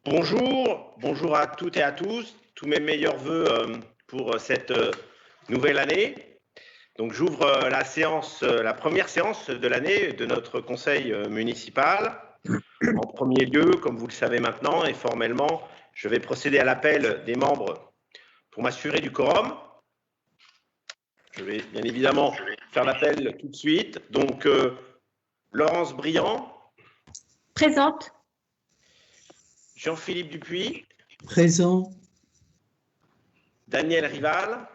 Bonjour à toutes et à tous, tous mes meilleurs voeux pour cette nouvelle année. Donc j'ouvre la première séance de l'année de notre conseil municipal. En premier lieu, comme vous le savez maintenant et formellement, je vais procéder à l'appel des membres pour m'assurer du quorum. Je vais bien évidemment faire l'appel tout de suite. Donc Laurence Briand. Présente. Jean-Philippe Dupuis. Présent. Daniel Rival.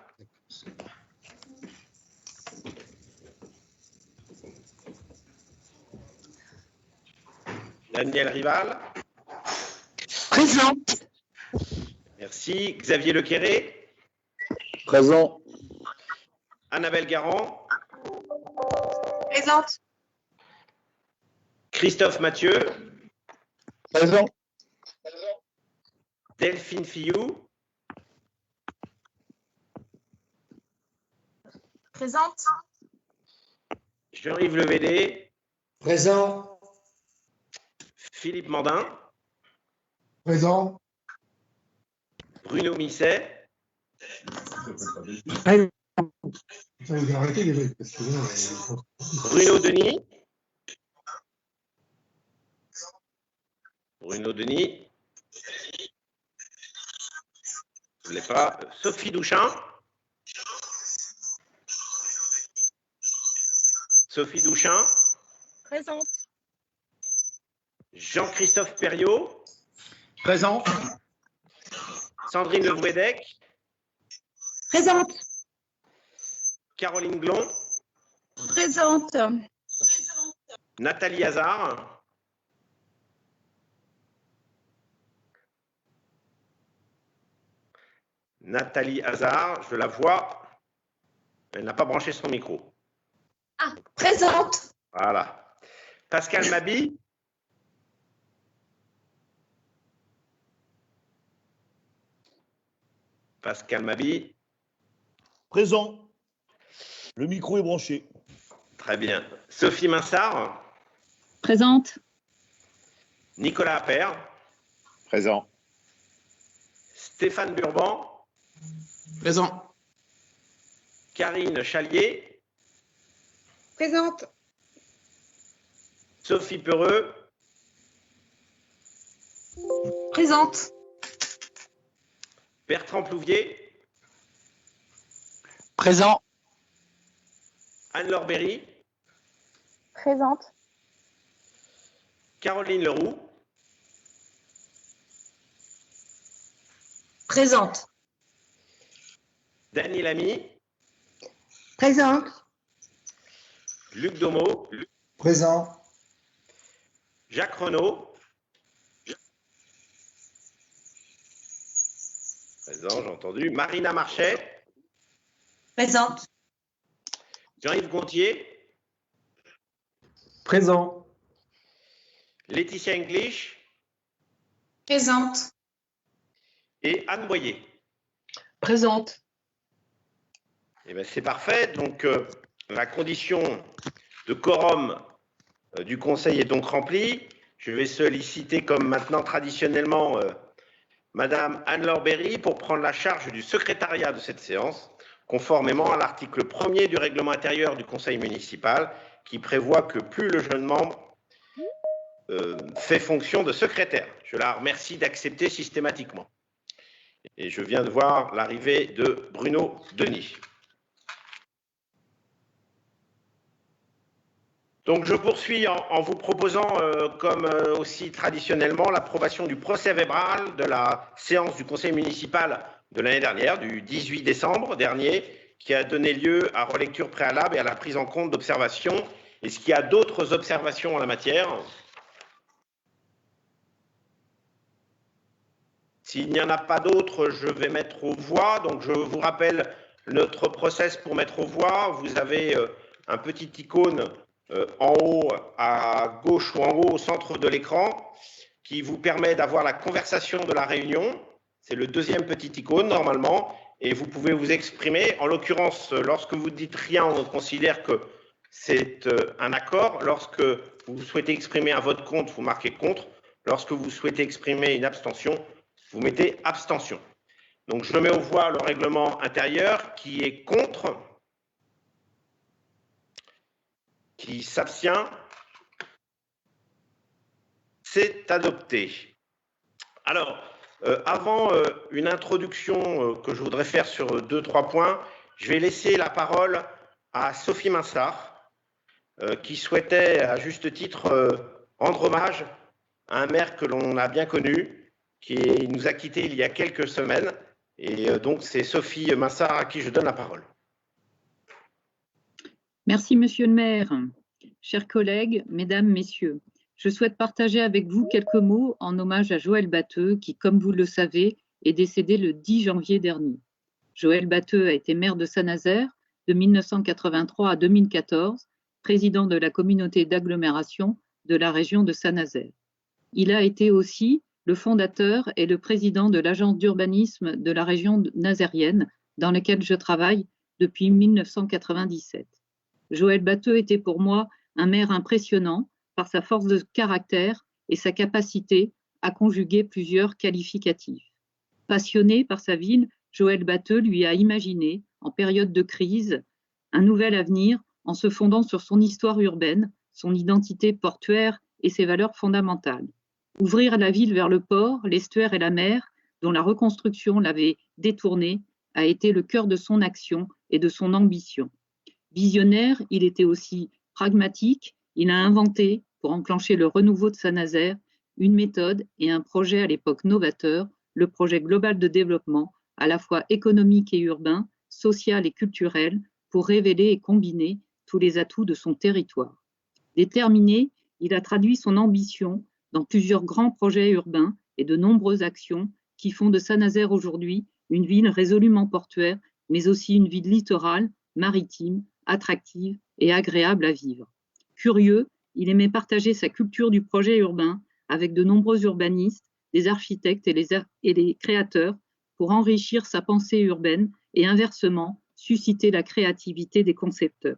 Daniel Rival. Présente. Merci. Xavier Lequéré. Présent. Annabelle Garand. Présente. Christophe Mathieu. Présent. Delphine Fillou. Présente. Jean-Yves Levédé. Présent. Philippe Mandin. Présent. Bruno Misset. Vous arrêtez les mecs, parce que Bruno Denis. Bruno Denis. Je ne l'ai pas. Sophie Douchin. Sophie Douchin. Présente. Jean-Christophe Perriot. Présent. Sandrine Le Gouedec. Présente. Caroline Glon. Présente. Nathalie Hazard. Nathalie Hazard, je la vois. Elle n'a pas branché son micro. Ah, présente. Voilà. Pascal Mabi. Pascal Mabi. Présent. Le micro est branché. Très bien. Sophie Minsard. Présente. Nicolas Appert. Présent. Stéphane Burban. Présent. Karine Chalier. Présente. Sophie Peureux. Présente. Bertrand Plouvier. Présent. Anne-Laure Berry. Présente. Caroline Leroux. Présente. Dany Lamy. Présente. Luc Domeau. Présent. Jacques Renaud. Présent, j'ai entendu. Marina Marchais. Présente. Jean-Yves Gontier. Présent. Laetitia English. Présente. Et Anne Boyer. Présente. Eh bien, c'est parfait. Donc, la condition de quorum du Conseil est donc remplie. Je vais solliciter, comme maintenant traditionnellement, Madame Anne-Laure Berry pour prendre la charge du secrétariat de cette séance, conformément à l'article 1er du règlement intérieur du Conseil municipal, qui prévoit que plus le jeune membre fait fonction de secrétaire. Je la remercie d'accepter systématiquement. Et je viens de voir l'arrivée de Bruno Denis. Donc je poursuis en vous proposant, comme aussi traditionnellement, l'approbation du procès verbal de la séance du conseil municipal de l'année dernière, du 18 décembre dernier, qui a donné lieu à relecture préalable et à la prise en compte d'observations. Est-ce qu'il y a d'autres observations en la matière? S'il n'y en a pas d'autres, je vais mettre aux voix. Donc je vous rappelle notre process pour mettre aux voix. Vous avez un petit icône en haut à gauche ou en haut au centre de l'écran qui vous permet d'avoir la conversation de la réunion. C'est le deuxième petit icône normalement et vous pouvez vous exprimer. En l'occurrence, lorsque vous dites rien, on considère que c'est un accord. Lorsque vous souhaitez exprimer un vote contre, vous marquez contre. lorsque vous souhaitez exprimer une abstention, vous mettez abstention. Donc, je mets aux voix le règlement intérieur. Qui est contre? Qui s'abstient? C'est adopté. Alors, avant une introduction que je voudrais faire sur 2-3 points, je vais laisser la parole à Sophie Minsart, qui souhaitait à juste titre rendre hommage à un maire que l'on a bien connu, qui nous a quittés il y a quelques semaines. Et donc, c'est Sophie Minsart à qui je donne la parole. Merci, Monsieur le maire. Chers collègues, mesdames, messieurs, je souhaite partager avec vous quelques mots en hommage à Joël Batteux, qui, comme vous le savez, est décédé le 10 janvier dernier. Joël Batteux a été maire de Saint-Nazaire de 1983 à 2014, président de la communauté d'agglomération de la région de Saint-Nazaire. Il a été aussi le fondateur et le président de l'agence d'urbanisme de la région nazérienne, dans laquelle je travaille depuis 1997. Joël Batteux était pour moi un maire impressionnant par sa force de caractère et sa capacité à conjuguer plusieurs qualificatifs. Passionné par sa ville, Joël Batteux lui a imaginé, en période de crise, un nouvel avenir en se fondant sur son histoire urbaine, son identité portuaire et ses valeurs fondamentales. Ouvrir la ville vers le port, l'estuaire et la mer, dont la reconstruction l'avait détourné, a été le cœur de son action et de son ambition. Visionnaire, il était aussi pragmatique. Il a inventé, pour enclencher le renouveau de Saint-Nazaire, une méthode et un projet à l'époque novateur, le projet global de développement, à la fois économique et urbain, social et culturel, pour révéler et combiner tous les atouts de son territoire. Déterminé, il a traduit son ambition dans plusieurs grands projets urbains et de nombreuses actions qui font de Saint-Nazaire aujourd'hui une ville résolument portuaire, mais aussi une ville littorale, maritime, attractive et agréable à vivre. Curieux, il aimait partager sa culture du projet urbain avec de nombreux urbanistes, des architectes et les créateurs pour enrichir sa pensée urbaine et inversement susciter la créativité des concepteurs.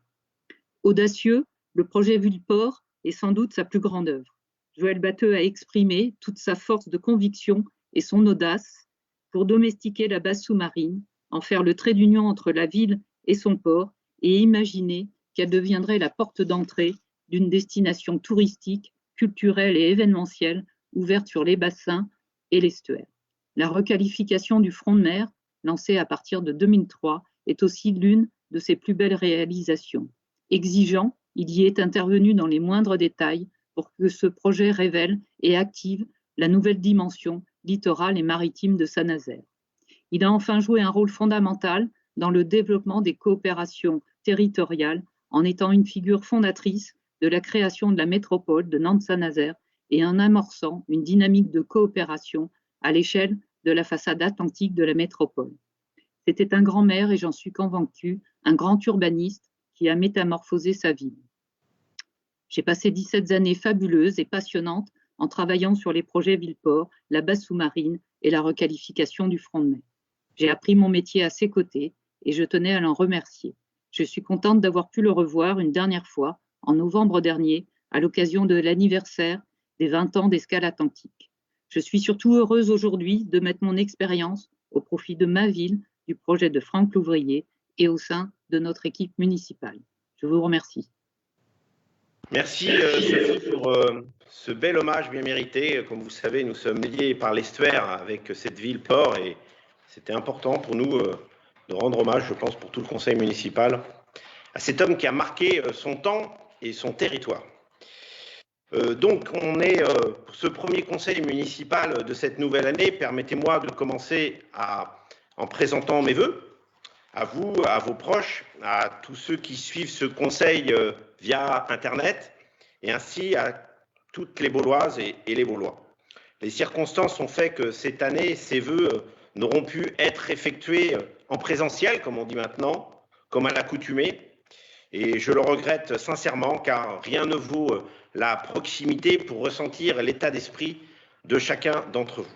Audacieux, le projet Ville-Port est sans doute sa plus grande œuvre. Joël Batteux a exprimé toute sa force de conviction et son audace pour domestiquer la base sous-marine, en faire le trait d'union entre la ville et son port et imaginer qu'elle deviendrait la porte d'entrée d'une destination touristique, culturelle et événementielle ouverte sur les bassins et l'estuaire. La requalification du front de mer, lancée à partir de 2003, est aussi l'une de ses plus belles réalisations. Exigeant, il y est intervenu dans les moindres détails pour que ce projet révèle et active la nouvelle dimension littorale et maritime de Saint-Nazaire. Il a enfin joué un rôle fondamental dans le développement des coopérations territoriales en étant une figure fondatrice de la création de la métropole de Nantes-Saint-Nazaire et en amorçant une dynamique de coopération à l'échelle de la façade atlantique de la métropole. C'était un grand maire et j'en suis convaincue, un grand urbaniste qui a métamorphosé sa ville. J'ai passé 17 années fabuleuses et passionnantes en travaillant sur les projets Ville-Port, la base sous-marine et la requalification du front de mer. J'ai appris mon métier à ses côtés et je tenais à l'en remercier. Je suis contente d'avoir pu le revoir une dernière fois, en novembre dernier, à l'occasion de l'anniversaire des 20 ans d'Escale Atlantique. Je suis surtout heureuse aujourd'hui de mettre mon expérience au profit de ma ville, du projet de Franck Louvrier et au sein de notre équipe municipale. Je vous remercie. Merci Sophie pour ce bel hommage bien mérité. Comme vous savez, nous sommes liés par l'estuaire avec cette ville-port et c'était important pour nous de rendre hommage, je pense, pour tout le conseil municipal, à cet homme qui a marqué son temps et son territoire. Donc, on est pour ce premier conseil municipal de cette nouvelle année. Permettez-moi de commencer en présentant mes vœux à vous, à vos proches, à tous ceux qui suivent ce conseil via Internet et ainsi à toutes les Bauloises et les Baulois. Les circonstances ont fait que cette année, ces vœux n'auront pu être effectués en présentiel, comme on dit maintenant, comme à l'accoutumée. Et je le regrette sincèrement, car rien ne vaut la proximité pour ressentir l'état d'esprit de chacun d'entre vous.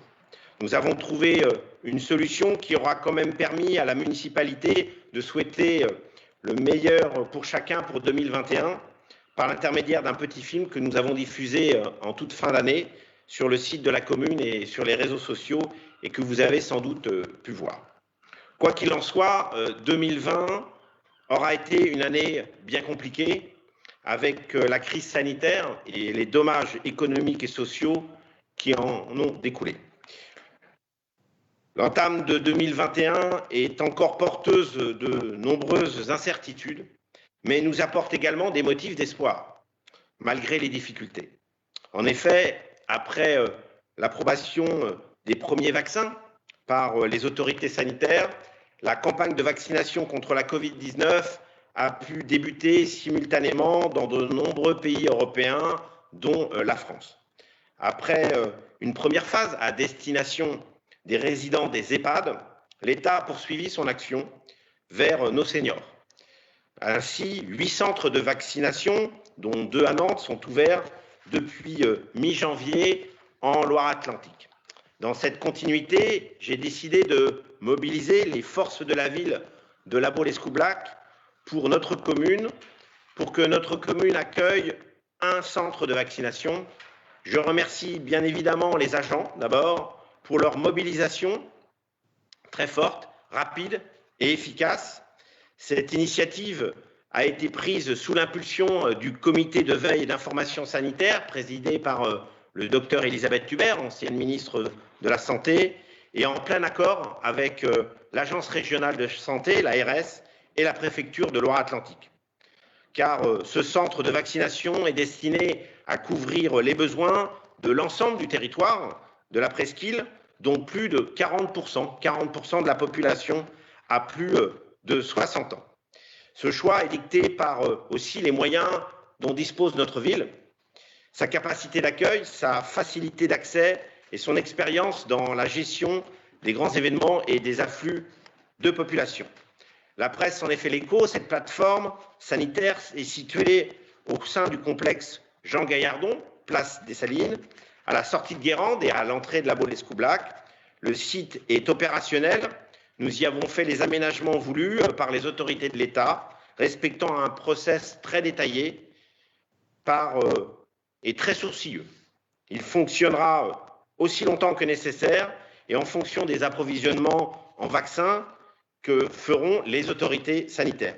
Nous avons trouvé une solution qui aura quand même permis à la municipalité de souhaiter le meilleur pour chacun pour 2021 par l'intermédiaire d'un petit film que nous avons diffusé en toute fin d'année sur le site de la commune et sur les réseaux sociaux et que vous avez sans doute pu voir. Quoi qu'il en soit, 2020 aura été une année bien compliquée avec la crise sanitaire et les dommages économiques et sociaux qui en ont découlé. L'entame de 2021 est encore porteuse de nombreuses incertitudes, mais nous apporte également des motifs d'espoir, malgré les difficultés. En effet, après l'approbation des premiers vaccins par les autorités sanitaires, la campagne de vaccination contre la Covid-19 a pu débuter simultanément dans de nombreux pays européens, dont la France. Après une première phase à destination des résidents des EHPAD, l'État a poursuivi son action vers nos seniors. Ainsi, 8 centres de vaccination, dont 2 à Nantes, sont ouverts depuis mi-janvier en Loire-Atlantique. Dans cette continuité, j'ai décidé de mobiliser les forces de la ville de La Baule-Escoublac pour que notre commune accueille un centre de vaccination. Je remercie bien évidemment les agents d'abord pour leur mobilisation très forte, rapide et efficace. Cette initiative a été prise sous l'impulsion du comité de veille et d'information sanitaire présidé par le docteur Elisabeth Hubert, ancienne ministre de la Santé, et en plein accord avec l'Agence régionale de santé, l'ARS, et la préfecture de Loire-Atlantique. Car ce centre de vaccination est destiné à couvrir les besoins de l'ensemble du territoire de la presqu'île, dont plus de 40% de la population a plus de 60 ans. Ce choix est dicté par aussi les moyens dont dispose notre ville, sa capacité d'accueil, sa facilité d'accès et son expérience dans la gestion des grands événements et des afflux de population. La presse en est fait l'écho, cette plateforme sanitaire est située au sein du complexe Jean Gaillardon, place des Salines, à la sortie de Guérande et à l'entrée de La Baule-Escoublac. Le site est opérationnel. Nous y avons fait les aménagements voulus par les autorités de l'État, respectant un process très détaillé et très sourcilleux. Il fonctionnera aussi longtemps que nécessaire et en fonction des approvisionnements en vaccins que feront les autorités sanitaires.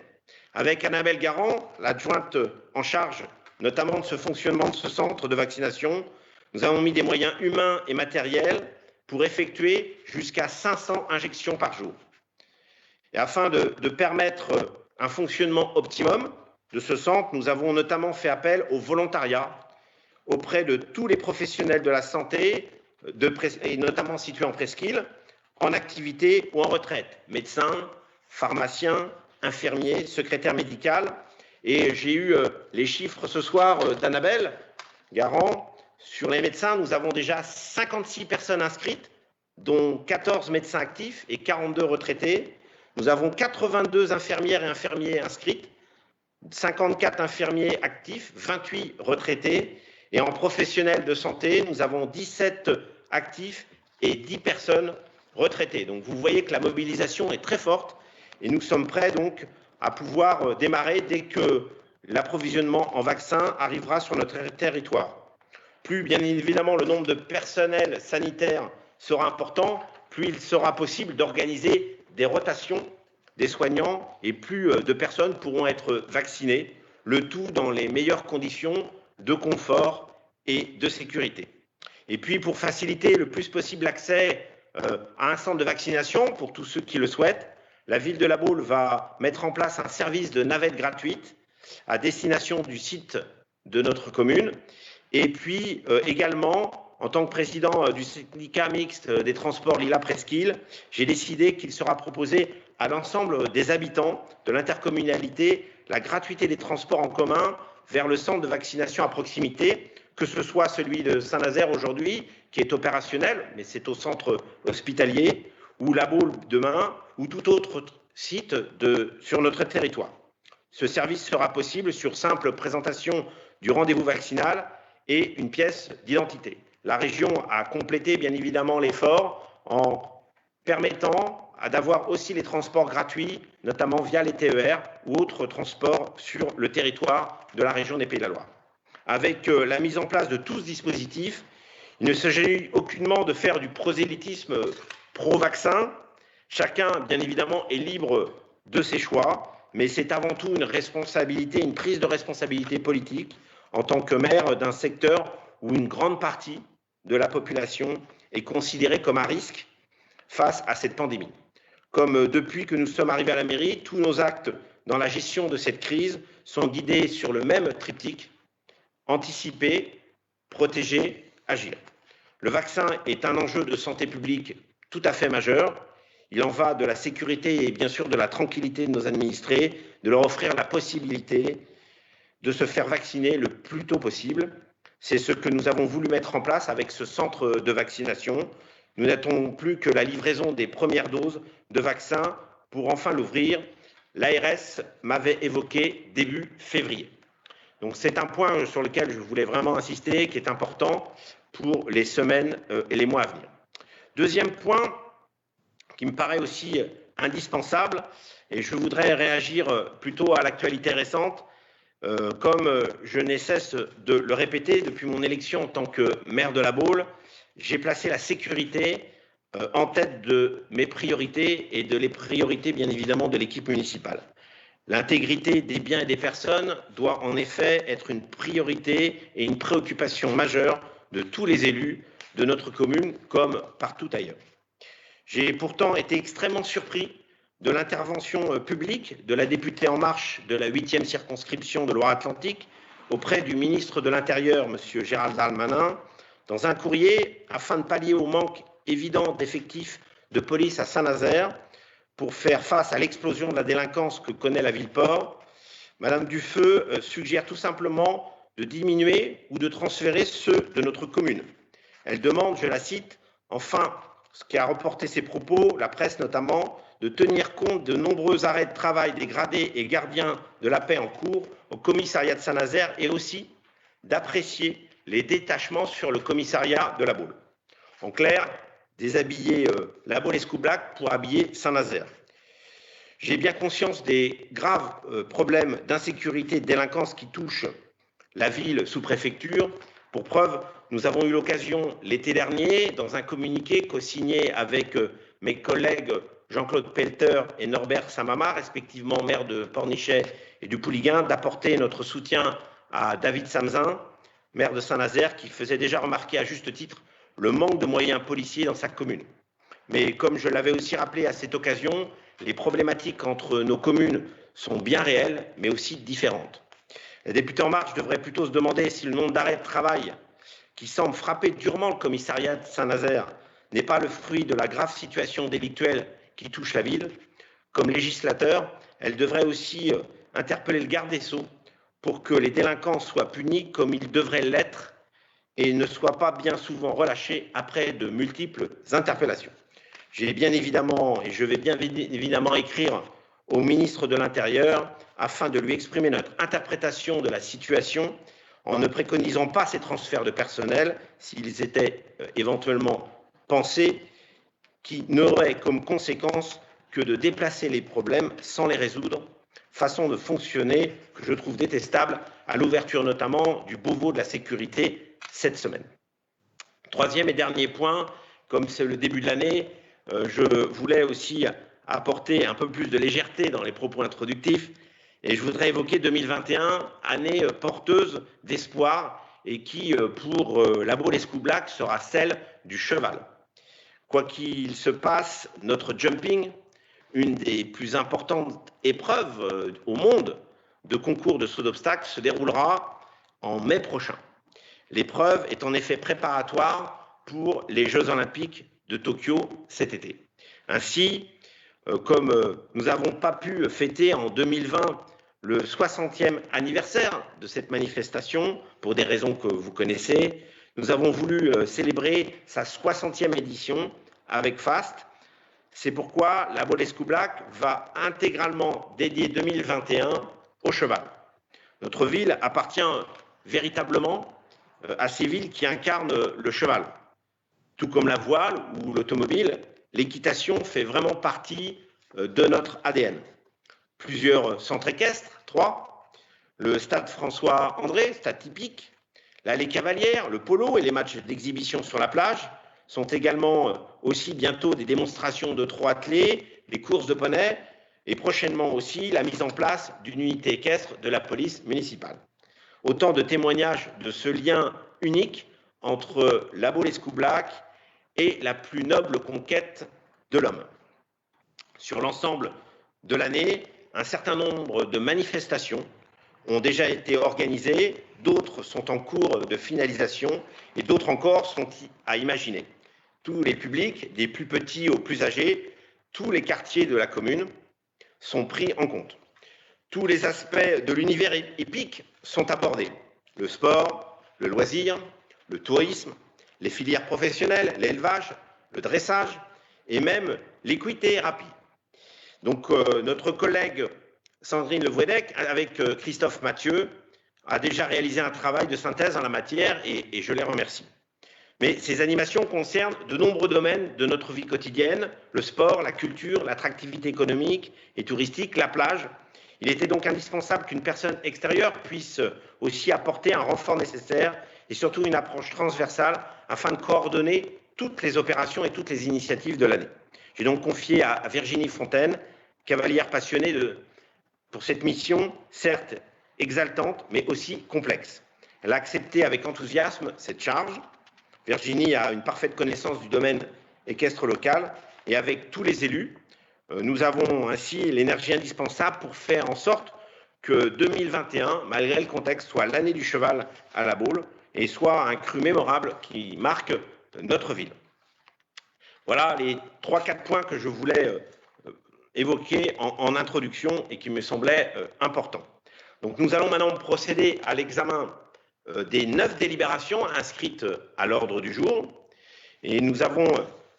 Avec Annabelle Garand, l'adjointe en charge notamment de ce fonctionnement de ce centre de vaccination, nous avons mis des moyens humains et matériels pour effectuer jusqu'à 500 injections par jour. Et afin de permettre un fonctionnement optimum de ce centre, nous avons notamment fait appel au volontariat auprès de tous les professionnels de la santé, et notamment situés en presqu'île, en activité ou en retraite, médecins, pharmaciens, infirmiers, secrétaires médicales. Et j'ai eu les chiffres ce soir d'Annabelle Garand. Sur les médecins, nous avons déjà 56 personnes inscrites, dont 14 médecins actifs et 42 retraités. Nous avons 82 infirmières et infirmiers inscrits, 54 infirmiers actifs, 28 retraités. Et en professionnels de santé, nous avons 17 actifs et 10 personnes retraités. Donc vous voyez que la mobilisation est très forte et nous sommes prêts donc à pouvoir démarrer dès que l'approvisionnement en vaccins arrivera sur notre territoire. Plus bien évidemment le nombre de personnels sanitaires sera important, plus il sera possible d'organiser des rotations des soignants et plus de personnes pourront être vaccinées, le tout dans les meilleures conditions de confort et de sécurité. Et puis pour faciliter le plus possible l'accès à un centre de vaccination pour tous ceux qui le souhaitent, la ville de La Baule va mettre en place un service de navette gratuite à destination du site de notre commune. Et puis également, en tant que président du syndicat mixte des transports Lila Presqu'île, j'ai décidé qu'il sera proposé à l'ensemble des habitants de l'intercommunalité la gratuité des transports en commun vers le centre de vaccination à proximité, que ce soit celui de Saint-Nazaire aujourd'hui, qui est opérationnel, mais c'est au centre hospitalier, ou La Baule demain, ou tout autre site sur notre territoire. Ce service sera possible sur simple présentation du rendez-vous vaccinal et une pièce d'identité. La région a complété bien évidemment l'effort en permettant d'avoir aussi les transports gratuits, notamment via les TER ou autres transports sur le territoire de la région des Pays de la Loire. Avec la mise en place de tout ce dispositif, Il ne s'agit aucunement de faire du prosélytisme pro-vaccin. Chacun, bien évidemment, est libre de ses choix, mais c'est avant tout une responsabilité, une prise de responsabilité politique en tant que maire d'un secteur où une grande partie de la population est considérée comme à risque face à cette pandémie. Comme depuis que nous sommes arrivés à la mairie, tous nos actes dans la gestion de cette crise sont guidés sur le même triptyque: anticiper, protéger, agir. Le vaccin est un enjeu de santé publique tout à fait majeur. Il en va de la sécurité et bien sûr de la tranquillité de nos administrés, de leur offrir la possibilité de se faire vacciner le plus tôt possible. C'est ce que nous avons voulu mettre en place avec ce centre de vaccination. Nous n'attendons plus que la livraison des premières doses de vaccins pour enfin l'ouvrir. L'ARS m'avait évoqué début février. Donc c'est un point sur lequel je voulais vraiment insister, qui est important pour les semaines et les mois à venir. Deuxième point qui me paraît aussi indispensable, et je voudrais réagir plutôt à l'actualité récente, comme je n'ai cesse de le répéter depuis mon élection en tant que maire de La Baule, j'ai placé la sécurité en tête de mes priorités et de les priorités bien évidemment de l'équipe municipale. L'intégrité des biens et des personnes doit en effet être une priorité et une préoccupation majeure de tous les élus de notre commune comme partout ailleurs. J'ai pourtant été extrêmement surpris de l'intervention publique de la députée En Marche de la 8e circonscription de Loire-Atlantique auprès du ministre de l'Intérieur, M. Gérald Darmanin, dans un courrier afin de pallier au manque évident d'effectifs de police à Saint-Nazaire pour faire face à l'explosion de la délinquance que connaît la ville-port. Madame Dufeu suggère tout simplement de diminuer ou de transférer ceux de notre commune. Elle demande, je la cite, enfin, ce qui a reporté ses propos, la presse notamment, de tenir compte de nombreux arrêts de travail des gradés et gardiens de la paix en cours au commissariat de Saint-Nazaire et aussi d'apprécier les détachements sur le commissariat de La Baule. En clair, déshabiller La Baule et Scoublac pour habiller Saint-Nazaire. J'ai bien conscience des graves problèmes d'insécurité et de délinquance qui touchent la ville sous préfecture. Pour preuve, nous avons eu l'occasion l'été dernier, dans un communiqué co-signé avec mes collègues Jean-Claude Pelter et Norbert Samama, respectivement maire de Pornichet et du Pouliguen, d'apporter notre soutien à David Samzin, maire de Saint-Nazaire, qui faisait déjà remarquer à juste titre le manque de moyens policiers dans sa commune. Mais comme je l'avais aussi rappelé à cette occasion, les problématiques entre nos communes sont bien réelles, mais aussi différentes. Les députés En Marche devraient plutôt se demander si le nombre d'arrêts de travail qui semble frapper durement le commissariat de Saint-Nazaire n'est pas le fruit de la grave situation délictuelle qui touche la ville. Comme législateur, elle devrait aussi interpeller le garde des Sceaux pour que les délinquants soient punis comme ils devraient l'être et ne soient pas bien souvent relâchés après de multiples interpellations. J'ai bien évidemment, et je vais bien évidemment écrire au ministre de l'Intérieur afin de lui exprimer notre interprétation de la situation en ne préconisant pas ces transferts de personnel s'ils étaient éventuellement pensés, qui n'auraient comme conséquence que de déplacer les problèmes sans les résoudre, façon de fonctionner que je trouve détestable à l'ouverture notamment du Beauvau de la sécurité cette semaine. Troisième et dernier point, comme c'est le début de l'année, je voulais aussi apporter un peu plus de légèreté dans les propos introductifs et je voudrais évoquer 2021, année porteuse d'espoir et qui, pour La Baule et Scoublac, sera celle du cheval. Quoi qu'il se passe, notre jumping, une des plus importantes épreuves au monde de concours de saut d'obstacles, se déroulera en mai prochain. L'épreuve est en effet préparatoire pour les Jeux Olympiques de Tokyo cet été. Ainsi, comme nous n'avons pas pu fêter en 2020 le 60e anniversaire de cette manifestation, pour des raisons que vous connaissez, nous avons voulu célébrer sa 60e édition avec FAST. C'est pourquoi La Baule et Scoublac va intégralement dédier 2021 au cheval. Notre ville appartient véritablement à ces villes qui incarnent le cheval. Tout comme la voile ou l'automobile, l'équitation fait vraiment partie de notre ADN. Plusieurs centres équestres, 3, le stade François-André, stade typique, L'allée Cavalière, le polo et les matchs d'exhibition sur la plage sont également aussi bientôt des démonstrations de trot attelé, des courses de poney et prochainement aussi la mise en place d'une unité équestre de la police municipale. Autant de témoignages de ce lien unique entre la Baule-Escoublac et la plus noble conquête de l'homme. Sur l'ensemble de l'année, un certain nombre de manifestations ont déjà été organisées, d'autres sont en cours de finalisation et d'autres encore sont à imaginer. Tous les publics, des plus petits aux plus âgés, tous les quartiers de la commune sont pris en compte. Tous les aspects de l'univers épique sont abordés. Le sport, le loisir, le tourisme, les filières professionnelles, l'élevage, le dressage et même l'équithérapie. Donc notre collègue Sandrine Le Vouedec, avec Christophe Mathieu, a déjà réalisé un travail de synthèse en la matière et je les remercie. Mais ces animations concernent de nombreux domaines de notre vie quotidienne, le sport, la culture, l'attractivité économique et touristique, la plage. Il était donc indispensable qu'une personne extérieure puisse aussi apporter un renfort nécessaire et surtout une approche transversale afin de coordonner toutes les opérations et toutes les initiatives de l'année. J'ai donc confié à Virginie Fontaine, cavalière passionnée pour cette mission, certes exaltante, mais aussi complexe. Elle a accepté avec enthousiasme cette charge. Virginie a une parfaite connaissance du domaine équestre local et avec tous les élus, nous avons ainsi l'énergie indispensable pour faire en sorte que 2021, malgré le contexte, soit l'année du cheval à la Baule et soit un cru mémorable qui marque notre ville. Voilà les 3-4 points que je voulais évoquer en introduction et qui me semblaient importants. Donc nous allons maintenant procéder à l'examen des 9 délibérations inscrites à l'ordre du jour. Et nous avons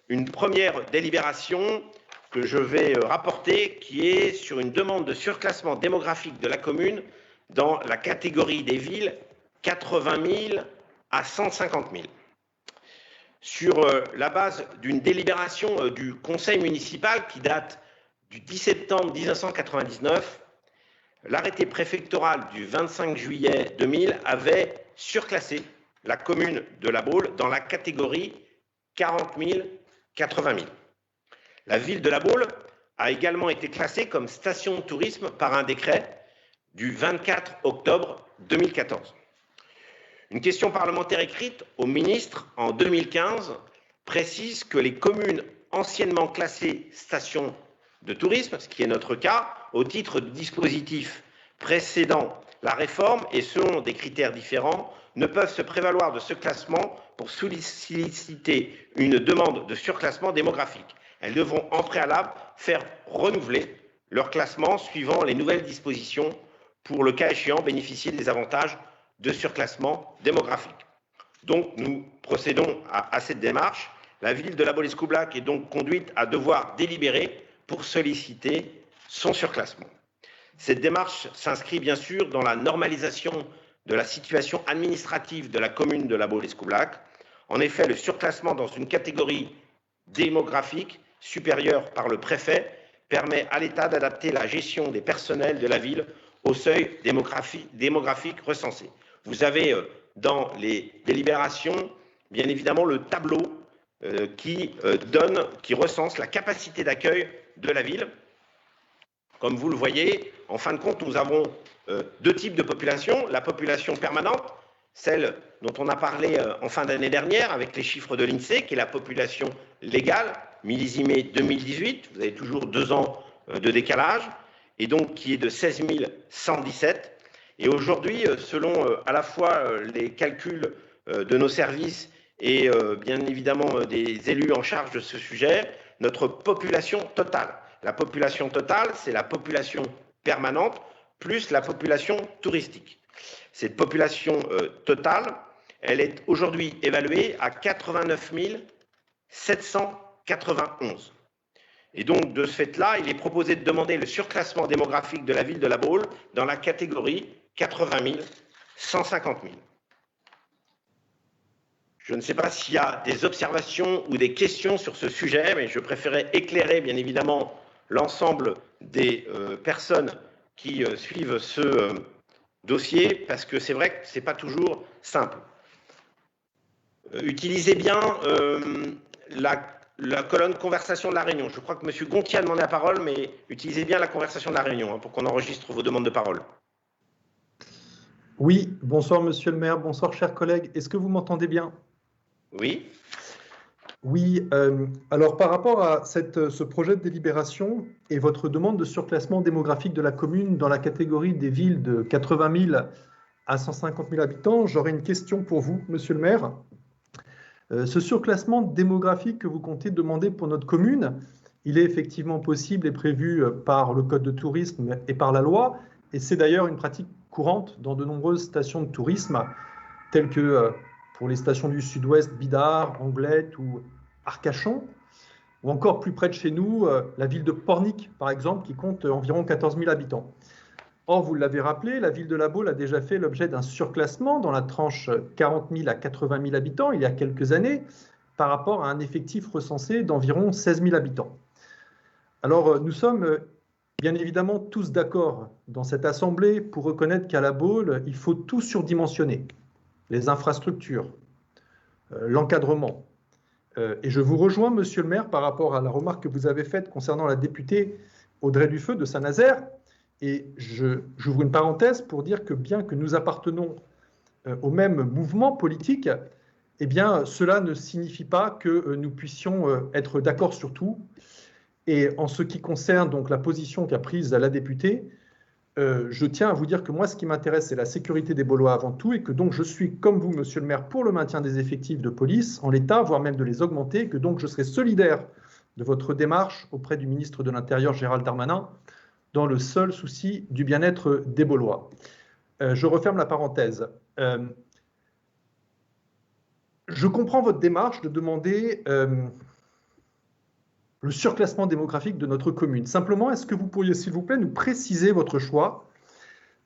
une première délibération que je vais rapporter qui est sur une demande de surclassement démographique de la commune dans la catégorie des villes 80 000 à 150 000. Sur la base d'une délibération du conseil municipal qui date du 10 septembre 1999, l'arrêté préfectoral du 25 juillet 2000 avait surclassé la commune de La Baule dans la catégorie 40 000, 80 000. La ville de La Baule a également été classée comme station de tourisme par un décret du 24 octobre 2014. Une question parlementaire écrite au ministre en 2015 précise que les communes anciennement classées stations de tourisme, ce qui est notre cas, au titre du dispositif précédant la réforme et selon des critères différents, ne peuvent se prévaloir de ce classement pour solliciter une demande de surclassement démographique. Elles devront en préalable faire renouveler leur classement suivant les nouvelles dispositions pour, le cas échéant, bénéficier des avantages de surclassement démographique. Donc, nous procédons à cette démarche. La ville de La Baule-Escoublac est donc conduite à devoir délibérer pour solliciter son surclassement. Cette démarche s'inscrit bien sûr dans la normalisation de la situation administrative de la commune de La Baule-Escoublac. En effet, le surclassement dans une catégorie démographique supérieure par le préfet permet à l'État d'adapter la gestion des personnels de la ville au seuil démographique recensé. Vous avez dans les délibérations, bien évidemment, le tableau qui recense la capacité d'accueil de la ville. Comme vous le voyez, en fin de compte, nous avons 2 types de population. La population permanente, celle dont on a parlé en fin d'année dernière avec les chiffres de l'INSEE, qui est la population légale, millésimée 2018. Vous avez toujours 2 ans de décalage, et donc qui est de 16 117. Et aujourd'hui, selon à la fois les calculs de nos services et bien évidemment des élus en charge de ce sujet, notre population totale. La population totale, c'est la population permanente plus la population touristique. Cette population totale, elle est aujourd'hui évaluée à 89 791. Et donc, de ce fait-là, il est proposé de demander le surclassement démographique de la ville de La Baule dans la catégorie 80 000, 150 000. Je ne sais pas s'il y a des observations ou des questions sur ce sujet, mais je préférais éclairer, bien évidemment, l'ensemble des personnes qui suivent ce dossier, parce que c'est vrai que ce n'est pas toujours simple. utilisez bien la colonne conversation de la réunion. Je crois que M. Gontier a demandé la parole, mais utilisez bien la conversation de la réunion pour qu'on enregistre vos demandes de parole. Oui, bonsoir Monsieur le maire, bonsoir chers collègues. Est-ce que vous m'entendez bien? Oui. Oui, alors par rapport à ce projet de délibération et votre demande de surclassement démographique de la commune dans la catégorie des villes de 80 000 à 150 000 habitants, j'aurais une question pour vous, Monsieur le maire. Ce surclassement démographique que vous comptez demander pour notre commune, il est effectivement possible et prévu par le Code de tourisme et par la loi, et c'est d'ailleurs une pratique courante dans de nombreuses stations de tourisme, telles que pour les stations du Sud-Ouest, Bidart, Anglette ou Arcachon, ou encore plus près de chez nous, la ville de Pornic, par exemple, qui compte environ 14 000 habitants. Or, vous l'avez rappelé, la ville de La Baule a déjà fait l'objet d'un surclassement dans la tranche 40 000 à 80 000 habitants il y a quelques années, par rapport à un effectif recensé d'environ 16 000 habitants. Alors, nous sommes bien évidemment tous d'accord dans cette assemblée pour reconnaître qu'à La Baule, il faut tout surdimensionner. Les infrastructures, l'encadrement. Et je vous rejoins, Monsieur le maire, par rapport à la remarque que vous avez faite concernant la députée Audrey Dufeu de Saint-Nazaire. Et j'ouvre une parenthèse pour dire que bien que nous appartenons au même mouvement politique, eh bien, cela ne signifie pas que nous puissions être d'accord sur tout. Et en ce qui concerne donc la position qu'a prise la députée, je tiens à vous dire que moi, ce qui m'intéresse, c'est la sécurité des Baulois avant tout, et que donc je suis, comme vous, Monsieur le maire, pour le maintien des effectifs de police en l'état, voire même de les augmenter, et que donc je serai solidaire de votre démarche auprès du ministre de l'Intérieur, Gérald Darmanin, dans le seul souci du bien-être des Baulois. Je referme la parenthèse. Je comprends votre démarche de demander le surclassement démographique de notre commune. Simplement, est-ce que vous pourriez, s'il vous plaît, nous préciser votre choix?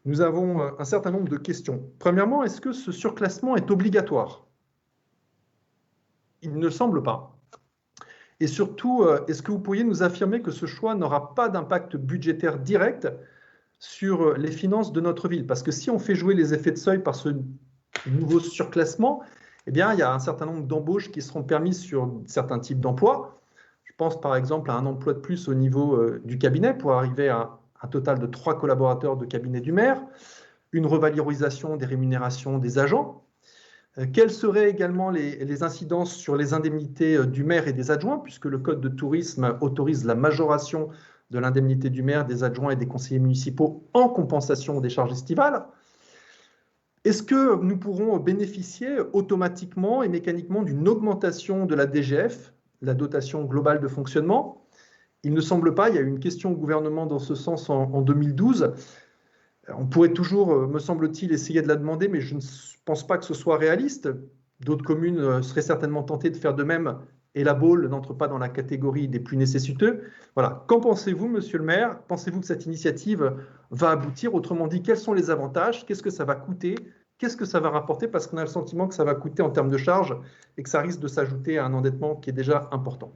Nous avons un certain nombre de questions. Premièrement, est-ce que ce surclassement est obligatoire? Il ne semble pas. Et surtout, est-ce que vous pourriez nous affirmer que ce choix n'aura pas d'impact budgétaire direct sur les finances de notre ville? Parce que si on fait jouer les effets de seuil par ce nouveau surclassement, eh bien, il y a un certain nombre d'embauches qui seront permises sur certains types d'emplois. Je pense par exemple à un emploi de plus au niveau du cabinet pour arriver à un total de 3 collaborateurs de cabinet du maire, une revalorisation des rémunérations des agents. Quelles seraient également les incidences sur les indemnités du maire et des adjoints, puisque le Code de tourisme autorise la majoration de l'indemnité du maire, des adjoints et des conseillers municipaux en compensation des charges estivales? Est-ce que nous pourrons bénéficier automatiquement et mécaniquement d'une augmentation de la DGF, la dotation globale de fonctionnement? Il ne semble pas, il y a eu une question au gouvernement dans ce sens en 2012. On pourrait toujours, me semble-t-il, essayer de la demander, mais je ne pense pas que ce soit réaliste. D'autres communes seraient certainement tentées de faire de même, et la Baule n'entre pas dans la catégorie des plus nécessiteux. Voilà. Qu'en pensez-vous, Monsieur le maire? Pensez-vous que cette initiative va aboutir? Autrement dit, quels sont les avantages? Qu'est-ce que ça va coûter? Qu'est-ce que ça va rapporter? Parce qu'on a le sentiment que ça va coûter en termes de charges et que ça risque de s'ajouter à un endettement qui est déjà important.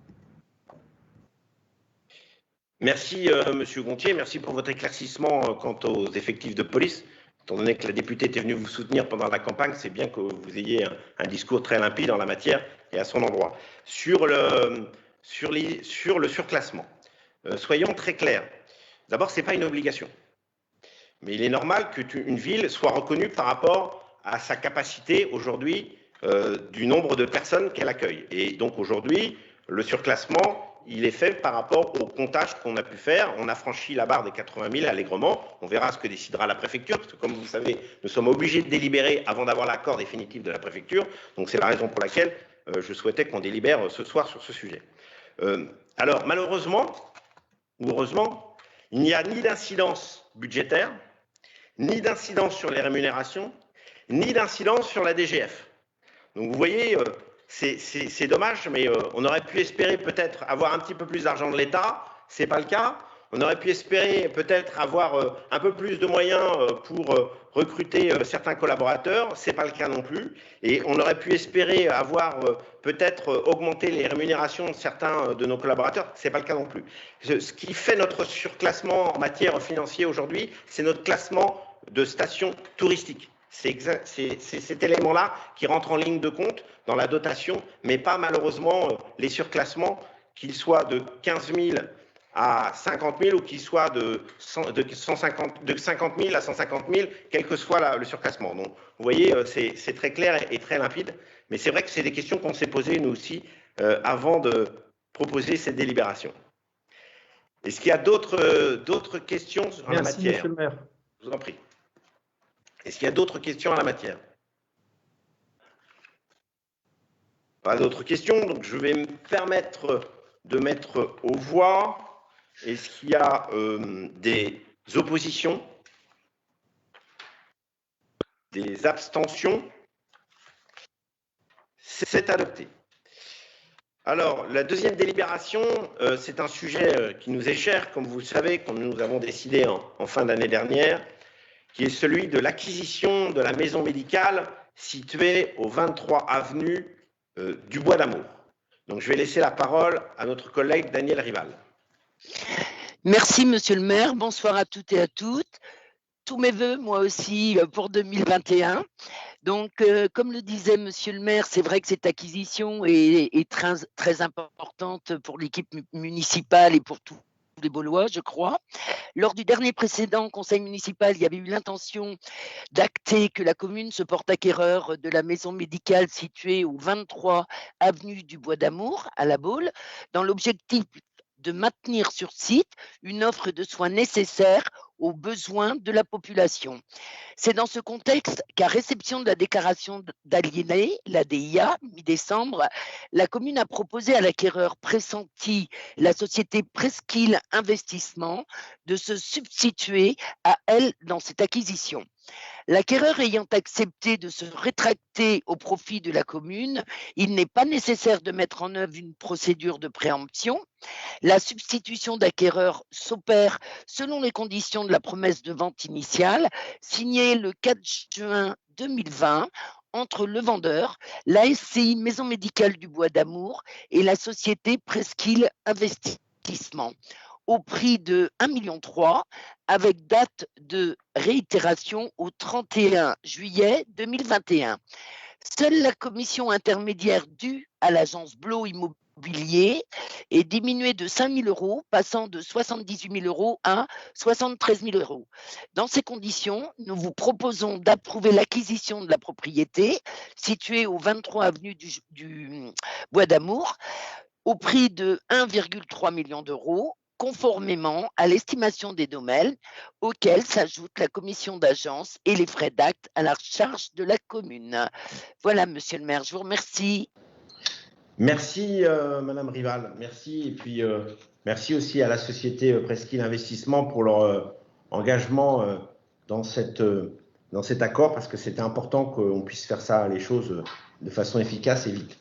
Merci, Monsieur Gontier. Merci pour votre éclaircissement quant aux effectifs de police. Étant donné que la députée était venue vous soutenir pendant la campagne, c'est bien que vous ayez un discours très limpide en la matière et à son endroit. Sur le surclassement, soyons très clairs. D'abord, ce n'est pas une obligation. Mais il est normal qu'une ville soit reconnue par rapport à sa capacité aujourd'hui du nombre de personnes qu'elle accueille. Et donc aujourd'hui, le surclassement, il est fait par rapport au comptage qu'on a pu faire. On a franchi la barre des 80 000 allègrement. On verra ce que décidera la préfecture, parce que comme vous savez, nous sommes obligés de délibérer avant d'avoir l'accord définitif de la préfecture. Donc c'est la raison pour laquelle je souhaitais qu'on délibère ce soir sur ce sujet. Alors malheureusement, ou heureusement, il n'y a ni d'incidence budgétaire, ni d'incidence sur les rémunérations, ni d'incidence sur la DGF. Donc vous voyez, c'est dommage, mais on aurait pu espérer peut-être avoir un petit peu plus d'argent de l'État, ce n'est pas le cas. On aurait pu espérer peut-être avoir un peu plus de moyens pour recruter certains collaborateurs, ce n'est pas le cas non plus. Et on aurait pu espérer avoir peut-être augmenté les rémunérations de certains de nos collaborateurs, ce n'est pas le cas non plus. Ce qui fait notre surclassement en matière financière aujourd'hui, c'est notre classement de stations touristiques. c'est cet élément-là qui rentre en ligne de compte dans la dotation, mais pas malheureusement les surclassements, qu'ils soient de 15 000 à 50 000 ou qu'ils soient de 50 000 à 150 000, quel que soit le surclassement. Donc, vous voyez, c'est très clair et très limpide, mais c'est vrai que c'est des questions qu'on s'est posées nous aussi avant de proposer cette délibération. Est-ce qu'il y a d'autres questions en la matière? Monsieur le maire. Je vous en prie. Est-ce qu'il y a d'autres questions en la matière? Pas d'autres questions, donc je vais me permettre de mettre aux voix. Est-ce qu'il y a des oppositions? Des abstentions? C'est adopté. Alors, la deuxième délibération, c'est un sujet qui nous est cher, comme vous le savez, comme nous avons décidé en fin d'année dernière, qui est celui de l'acquisition de la maison médicale située au 23 avenue du Bois d'Amour. Donc, je vais laisser la parole à notre collègue Daniel Rival. Merci, monsieur le maire. Bonsoir à toutes et à toutes. Tous mes voeux, moi aussi, pour 2021. Donc, comme le disait monsieur le maire, c'est vrai que cette acquisition est très importante pour l'équipe municipale et pour tous les Baulois, je crois. Lors du dernier précédent conseil municipal, il y avait eu l'intention d'acter que la commune se porte acquéreur de la maison médicale située au 23 avenue du Bois d'Amour, à La Baule, dans l'objectif de maintenir sur site une offre de soins nécessaires aux besoins de la population. C'est dans ce contexte qu'à réception de la déclaration d'aliénés, la DIA, mi-décembre, la commune a proposé à l'acquéreur pressenti, la société Presqu'île Investissement, de se substituer à elle dans cette acquisition. L'acquéreur ayant accepté de se rétracter au profit de la commune, il n'est pas nécessaire de mettre en œuvre une procédure de préemption. La substitution d'acquéreur s'opère selon les conditions de la promesse de vente initiale, signée le 4 juin 2020 entre le vendeur, la SCI Maison Médicale du Bois d'Amour et la société Presqu'île Investissement, au prix de 1,3 million avec date de réitération au 31 juillet 2021. Seule la commission intermédiaire due à l'agence Blo Immobilier est diminuée de 5 000 €, passant de 78 000 € à 73 000 €. Dans ces conditions, nous vous proposons d'approuver l'acquisition de la propriété située au 23 avenue du Bois d'Amour au prix de 1,3 million €, conformément à l'estimation des domaines, auxquels s'ajoute la commission d'agence et les frais d'acte à la charge de la commune. Voilà, monsieur le maire, je vous remercie. Merci, madame Rival. Merci. Et puis, merci aussi à la société Presqu'île Investissement pour leur engagement dans cet accord, parce que c'était important qu'on puisse faire ça, les choses, de façon efficace et vite.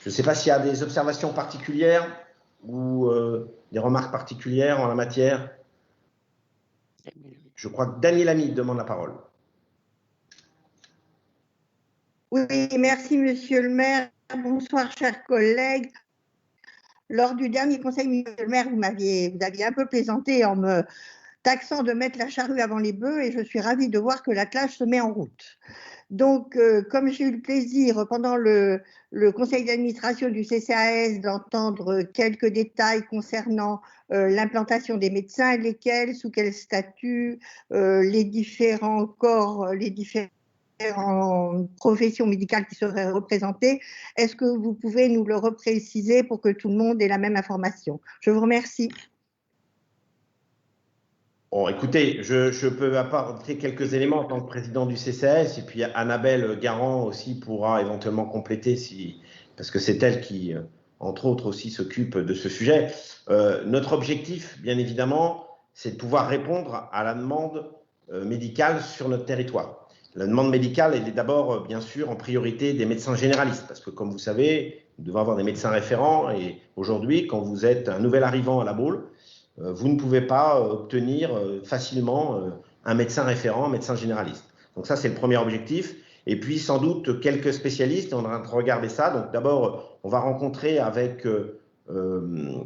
Je ne sais pas s'il y a des observations particulières ou des remarques particulières en la matière. Je crois que Daniel Ami demande la parole. Oui, merci monsieur le maire. Bonsoir chers collègues. Lors du dernier conseil, monsieur le maire, vous aviez un peu plaisanté en me taxant de mettre la charrue avant les bœufs et je suis ravie de voir que la classe se met en route. Donc, comme j'ai eu le plaisir pendant le conseil d'administration du CCAS d'entendre quelques détails concernant l'implantation des médecins, lesquels, sous quel statut, les différents corps, les différentes professions médicales qui seraient représentées, est-ce que vous pouvez nous le repréciser pour que tout le monde ait la même information? Je vous remercie. Bon, écoutez, je peux apporter quelques éléments en tant que président du CCAS, et puis Annabelle Garand aussi pourra éventuellement compléter, parce que c'est elle qui, entre autres, aussi s'occupe de ce sujet. Notre objectif, bien évidemment, c'est de pouvoir répondre à la demande médicale sur notre territoire. La demande médicale, elle est d'abord, bien sûr, en priorité des médecins généralistes, parce que, comme vous savez, nous devons avoir des médecins référents, et aujourd'hui, quand vous êtes un nouvel arrivant à La Baule, vous ne pouvez pas obtenir facilement un médecin référent, un médecin généraliste. Donc ça, c'est le premier objectif. Et puis, sans doute, quelques spécialistes, on est en train de regarder ça. Donc d'abord, on va rencontrer avec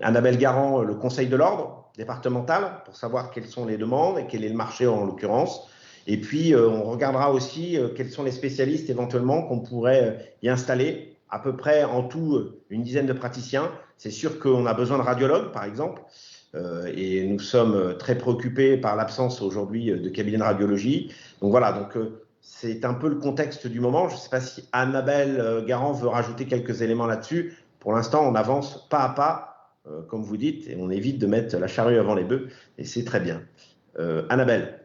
Annabelle Garand le Conseil de l'ordre départemental pour savoir quelles sont les demandes et quel est le marché en l'occurrence. Et puis, on regardera aussi quels sont les spécialistes éventuellement qu'on pourrait y installer. À peu près en tout une dizaine de praticiens. C'est sûr qu'on a besoin de radiologues, par exemple. Et nous sommes très préoccupés par l'absence aujourd'hui de cabinet de radiologie. Donc voilà, donc c'est un peu le contexte du moment. Je ne sais pas si Annabelle Garand veut rajouter quelques éléments là-dessus. Pour l'instant, on avance pas à pas, comme vous dites, et on évite de mettre la charrue avant les bœufs, et c'est très bien. Annabelle.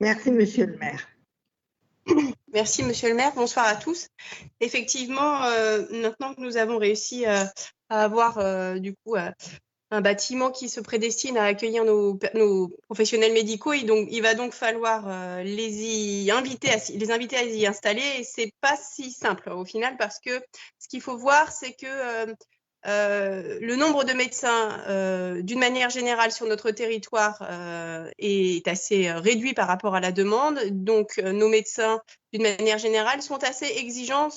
Merci, monsieur le maire. Merci, monsieur le maire. Bonsoir à tous. Effectivement, maintenant que nous avons réussi à avoir du coup un bâtiment qui se prédestine à accueillir nos professionnels médicaux, il va donc falloir les inviter à s'y installer. Et c'est pas si simple au final, parce que ce qu'il faut voir, c'est que le nombre de médecins, d'une manière générale sur notre territoire, est assez réduit par rapport à la demande. Donc, nos médecins, d'une manière générale, sont assez exigeants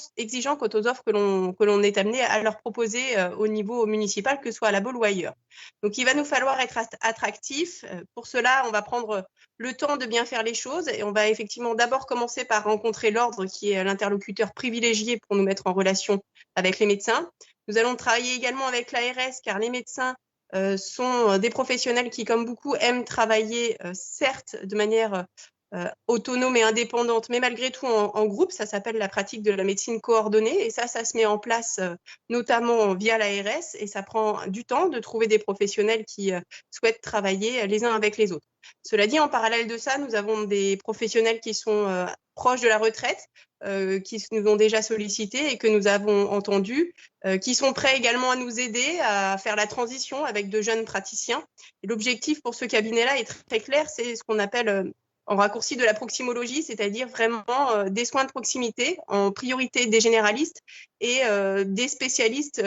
quant aux offres que l'on est amené à leur proposer au niveau municipal, que ce soit à La Baule ou ailleurs. Donc, il va nous falloir être attractifs. Pour cela, on va prendre le temps de bien faire les choses, et on va effectivement d'abord commencer par rencontrer l'ordre, qui est l'interlocuteur privilégié pour nous mettre en relation avec les médecins. Nous allons travailler également avec l'ARS, car les médecins sont des professionnels qui, comme beaucoup, aiment travailler, certes, de manière autonome et indépendante, mais malgré tout en groupe. Ça s'appelle la pratique de la médecine coordonnée, et ça se met en place notamment via l'ARS, et ça prend du temps de trouver des professionnels qui souhaitent travailler les uns avec les autres. Cela dit, en parallèle de ça, nous avons des professionnels qui sont proches de la retraite, qui nous ont déjà sollicités et que nous avons entendus, qui sont prêts également à nous aider à faire la transition avec de jeunes praticiens. Et l'objectif pour ce cabinet-là est très clair, c'est ce qu'on appelle en raccourci de la proximologie, c'est-à-dire vraiment des soins de proximité, en priorité des généralistes et des spécialistes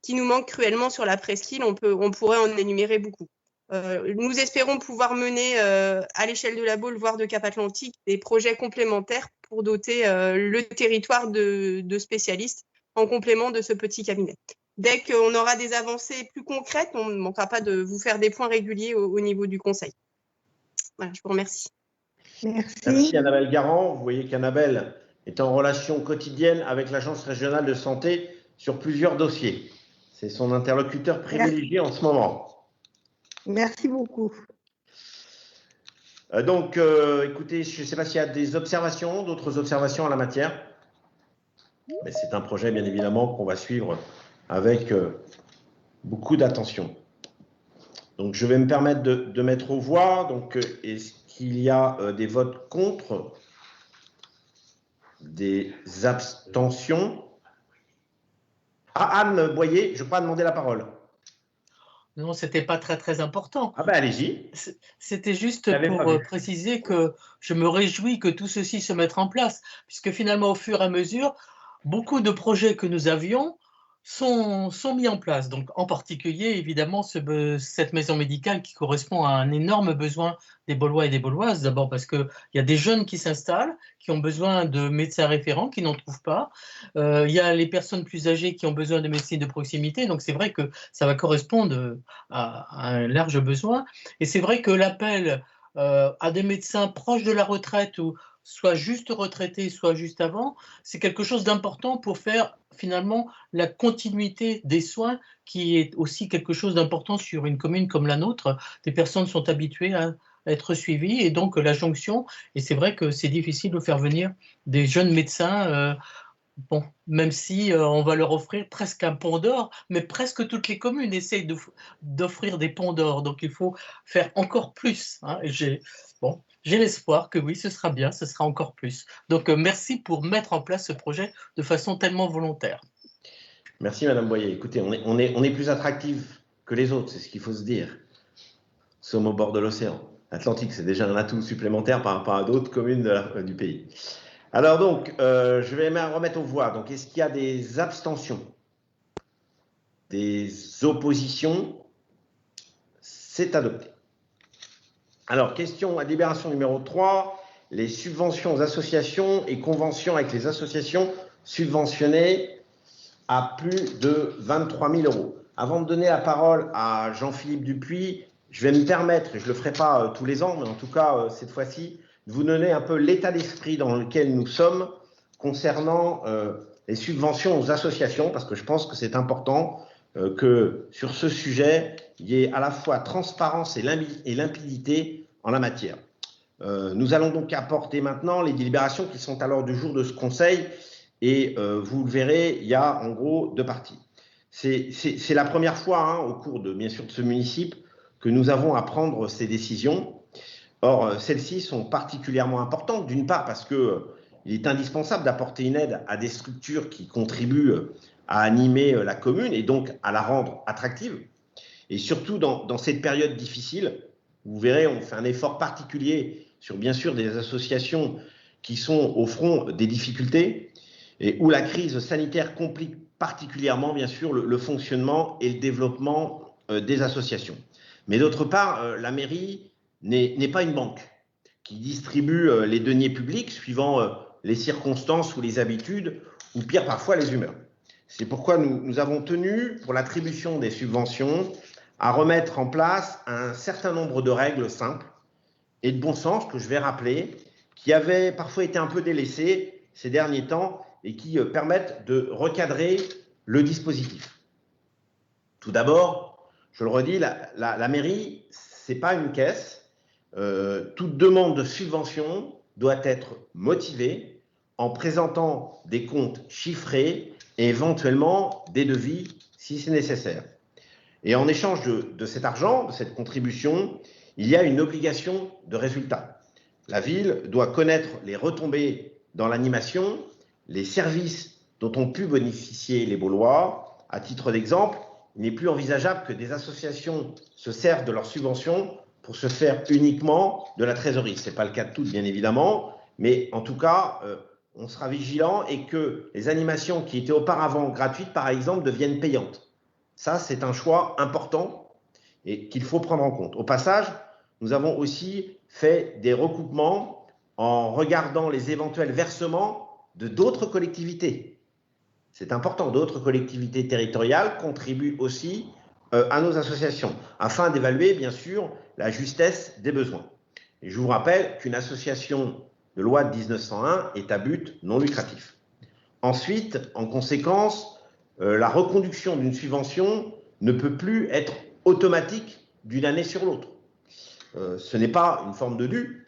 qui nous manquent cruellement sur la presqu'île. On pourrait en énumérer beaucoup. Nous espérons pouvoir mener à l'échelle de la Baule, voire de Cap-Atlantique, des projets complémentaires pour doter le territoire de spécialistes en complément de ce petit cabinet. Dès qu'on aura des avancées plus concrètes, on ne manquera pas de vous faire des points réguliers au niveau du conseil. Voilà, je vous remercie. Merci Annabelle Garand. Vous voyez qu'Annabelle est en relation quotidienne avec l'Agence régionale de santé sur plusieurs dossiers. C'est son interlocuteur privilégié en ce moment. Merci beaucoup. Donc, écoutez, je ne sais pas s'il y a des observations, d'autres observations en la matière. Mais c'est un projet, bien évidemment, qu'on va suivre avec beaucoup d'attention. Donc, je vais me permettre de mettre aux voix. Donc, est-ce qu'il y a des votes contre? Des abstentions? Ah, Anne Boyer, je crois demander la parole. Non, ce n'était pas très important. Ah ben allez-y. C'était juste pour préciser que je me réjouis que tout ceci se mette en place, puisque finalement, au fur et à mesure, beaucoup de projets que nous avions sont mis en place. Donc, en particulier, évidemment, cette maison médicale qui correspond à un énorme besoin des Baulois et des Bauloises. D'abord parce qu'il y a des jeunes qui s'installent, qui ont besoin de médecins référents, qui n'en trouvent pas. Il y a les personnes plus âgées qui ont besoin de médecine de proximité. Donc, c'est vrai que ça va correspondre à un large besoin. Et c'est vrai que l'appel à des médecins proches de la retraite, ou soit juste retraités, soit juste avant, c'est quelque chose d'important pour faire finalement la continuité des soins, qui est aussi quelque chose d'important sur une commune comme la nôtre. Des personnes sont habituées à être suivies, et donc la jonction, et c'est vrai que c'est difficile de faire venir des jeunes médecins, bon, même si on va leur offrir presque un pont d'or, mais presque toutes les communes essayent d'offrir des ponts d'or, donc il faut faire encore plus, hein, et j'ai l'espoir que oui, ce sera bien, ce sera encore plus. Donc, merci pour mettre en place ce projet de façon tellement volontaire. Merci, Madame Boyer. Écoutez, on est plus attractif que les autres, c'est ce qu'il faut se dire. Nous sommes au bord de l'océan Atlantique, c'est déjà un atout supplémentaire par rapport à d'autres communes du pays. Alors donc, je vais remettre aux voix. Donc, est-ce qu'il y a des abstentions? Des oppositions? C'est adopté. Alors, question à délibération numéro 3, les subventions aux associations et conventions avec les associations subventionnées à plus de 23 000 €. Avant de donner la parole à Jean-Philippe Dupuis, je vais me permettre, et je ne le ferai pas tous les ans, mais en tout cas cette fois-ci, de vous donner un peu l'état d'esprit dans lequel nous sommes concernant les subventions aux associations, parce que je pense que c'est important que sur ce sujet, il y ait à la fois transparence et limpidité en la matière. Nous allons donc apporter maintenant les délibérations qui sont à l'ordre du jour de ce Conseil, et vous le verrez, il y a en gros 2 parties. C'est la première fois, au cours bien sûr de ce municipal, que nous avons à prendre ces décisions. Or, celles-ci sont particulièrement importantes, d'une part parce qu'il est indispensable d'apporter une aide à des structures qui contribuent à animer la commune et donc à la rendre attractive. Et surtout dans cette période difficile, vous verrez, on fait un effort particulier sur bien sûr des associations qui sont au front des difficultés et où la crise sanitaire complique particulièrement bien sûr le fonctionnement et le développement des associations. Mais d'autre part, la mairie n'est pas une banque qui distribue les deniers publics suivant les circonstances ou les habitudes, ou pire parfois les humeurs. C'est pourquoi nous avons tenu, pour l'attribution des subventions, à remettre en place un certain nombre de règles simples et de bon sens, que je vais rappeler, qui avaient parfois été un peu délaissées ces derniers temps et qui permettent de recadrer le dispositif. Tout d'abord, je le redis, la mairie, ce n'est pas une caisse. Toute demande de subvention doit être motivée en présentant des comptes chiffrés et éventuellement des devis si c'est nécessaire. Et en échange de cet argent, de cette contribution, il y a une obligation de résultat. La ville doit connaître les retombées dans l'animation, les services dont ont pu bénéficier les Baulois. À titre d'exemple, il n'est plus envisageable que des associations se servent de leurs subventions pour se faire uniquement de la trésorerie. Ce n'est pas le cas de toutes, bien évidemment, mais en tout cas, on sera vigilant et que les animations qui étaient auparavant gratuites, par exemple, deviennent payantes. Ça, c'est un choix important et qu'il faut prendre en compte. Au passage, nous avons aussi fait des recoupements en regardant les éventuels versements de d'autres collectivités. C'est important, d'autres collectivités territoriales contribuent aussi à nos associations, afin d'évaluer, bien sûr, la justesse des besoins. Et je vous rappelle qu'une association de loi de 1901 est à but non lucratif. Ensuite, en conséquence, la reconduction d'une subvention ne peut plus être automatique d'une année sur l'autre. Ce n'est pas une forme de dû.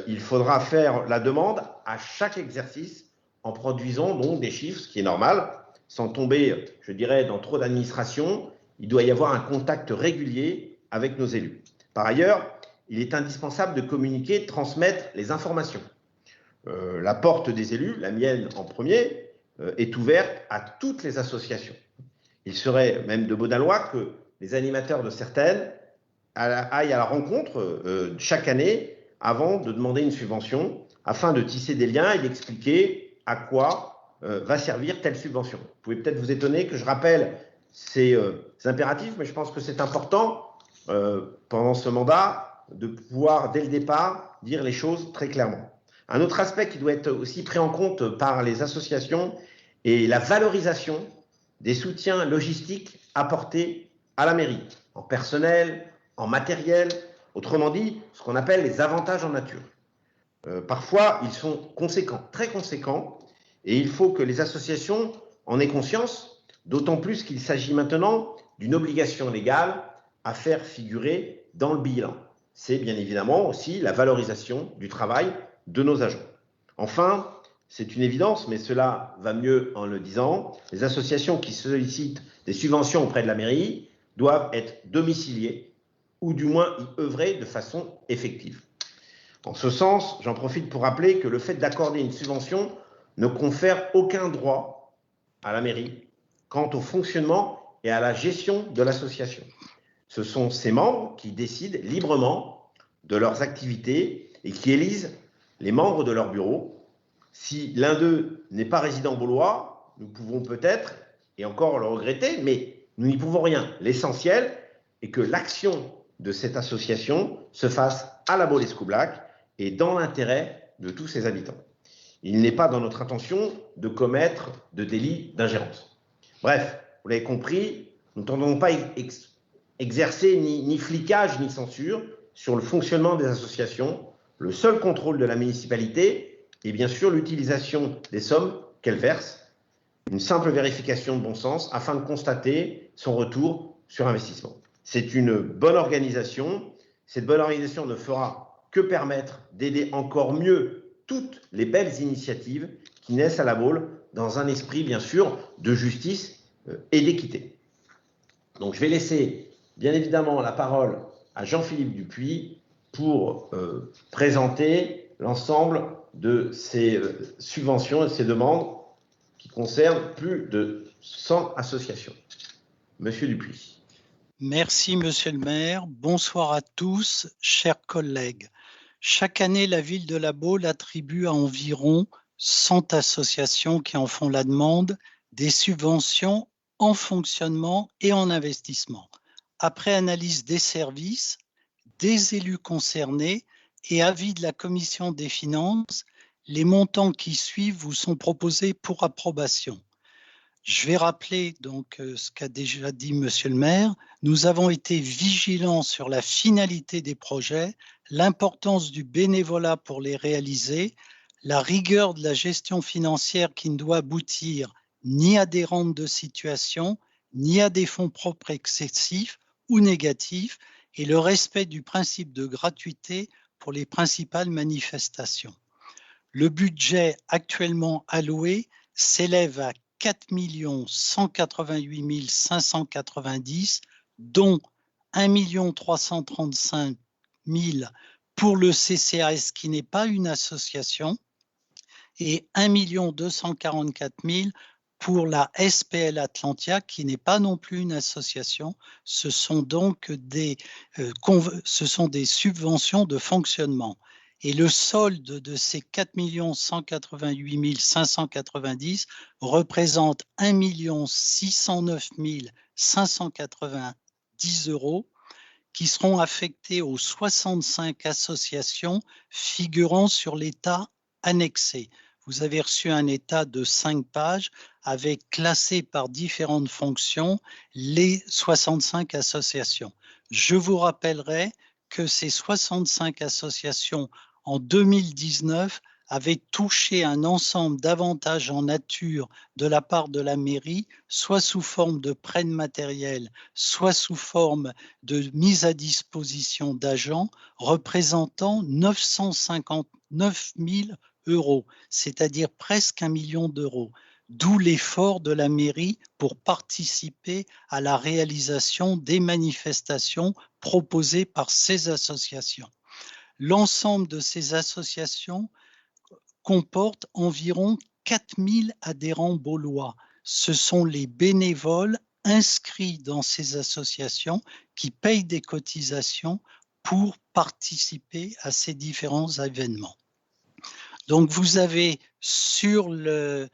Il faudra faire la demande à chaque exercice en produisant donc des chiffres, ce qui est normal, sans tomber, je dirais, dans trop d'administration. Il doit y avoir un contact régulier avec nos élus. Par ailleurs, il est indispensable de communiquer, de transmettre les informations. La porte des élus, la mienne en premier, est ouverte à toutes les associations. Il serait même de bonne loi que les animateurs de certaines aillent à la rencontre chaque année avant de demander une subvention, afin de tisser des liens et d'expliquer à quoi va servir telle subvention. Vous pouvez peut-être vous étonner que je rappelle ces impératifs, mais je pense que c'est important pendant ce mandat de pouvoir, dès le départ, dire les choses très clairement. Un autre aspect qui doit être aussi pris en compte par les associations est la valorisation des soutiens logistiques apportés à la mairie, en personnel, en matériel, autrement dit, ce qu'on appelle les avantages en nature. Parfois, ils sont conséquents, très conséquents, et il faut que les associations en aient conscience, d'autant plus qu'il s'agit maintenant d'une obligation légale à faire figurer dans le bilan. C'est bien évidemment aussi la valorisation du travail de nos agents. Enfin, c'est une évidence, mais cela va mieux en le disant, les associations qui sollicitent des subventions auprès de la mairie doivent être domiciliées ou du moins y œuvrer de façon effective. En ce sens, j'en profite pour rappeler que le fait d'accorder une subvention ne confère aucun droit à la mairie quant au fonctionnement et à la gestion de l'association. Ce sont ses membres qui décident librement de leurs activités et qui élisent les membres de leur bureau. Si l'un d'eux n'est pas résident baulois, nous pouvons peut-être, et encore le regretter, mais nous n'y pouvons rien. L'essentiel est que l'action de cette association se fasse à la Baulescu-Black et dans l'intérêt de tous ses habitants. Il n'est pas dans notre intention de commettre de délits d'ingérence. Bref, vous l'avez compris, nous ne tentons pas exercer ni flicage ni censure sur le fonctionnement des associations le seul contrôle de la municipalité est bien sûr l'utilisation des sommes qu'elle verse, une simple vérification de bon sens afin de constater son retour sur investissement. C'est une bonne organisation. Cette bonne organisation ne fera que permettre d'aider encore mieux toutes les belles initiatives qui naissent à La Baule dans un esprit, bien sûr, de justice et d'équité. Donc, je vais laisser, bien évidemment, la parole à Jean-Philippe Dupuis pour présenter l'ensemble de ces subventions et de ces demandes qui concernent plus de 100 associations. Monsieur Dupuis. Merci, Monsieur le maire. Bonsoir à tous, chers collègues. Chaque année, la ville de La Baule attribue à environ 100 associations qui en font la demande des subventions en fonctionnement et en investissement. Après analyse des services, des élus concernés et avis de la commission des finances, les montants qui suivent vous sont proposés pour approbation. Je vais rappeler donc ce qu'a déjà dit Monsieur le maire. Nous avons été vigilants sur la finalité des projets, l'importance du bénévolat pour les réaliser, la rigueur de la gestion financière qui ne doit aboutir ni à des rentes de situation, ni à des fonds propres excessifs ou négatifs, et le respect du principe de gratuité pour les principales manifestations. Le budget actuellement alloué s'élève à 4 188 590, dont 1 335 000 pour le CCAS qui n'est pas une association et 1 244 000 pour la SPL Atlantia qui n'est pas non plus une association. Ce sont donc des subventions de fonctionnement. Et le solde de ces 4 188 590 représente 1 609 590 € qui seront affectés aux 65 associations figurant sur l'état annexé. Vous avez reçu un état de 5 pages avec classé par différentes fonctions les 65 associations. Je vous rappellerai que ces 65 associations en 2019 avaient touché un ensemble d'avantages en nature de la part de la mairie, soit sous forme de prêt de matériel, soit sous forme de mise à disposition d'agents, représentant 959 000 €, c'est-à-dire presque 1 million d'euros. D'où l'effort de la mairie pour participer à la réalisation des manifestations proposées par ces associations. L'ensemble de ces associations comporte environ 4 000 adhérents baulois. Ce sont les bénévoles inscrits dans ces associations qui payent des cotisations pour participer à ces différents événements. Donc vous avez sur les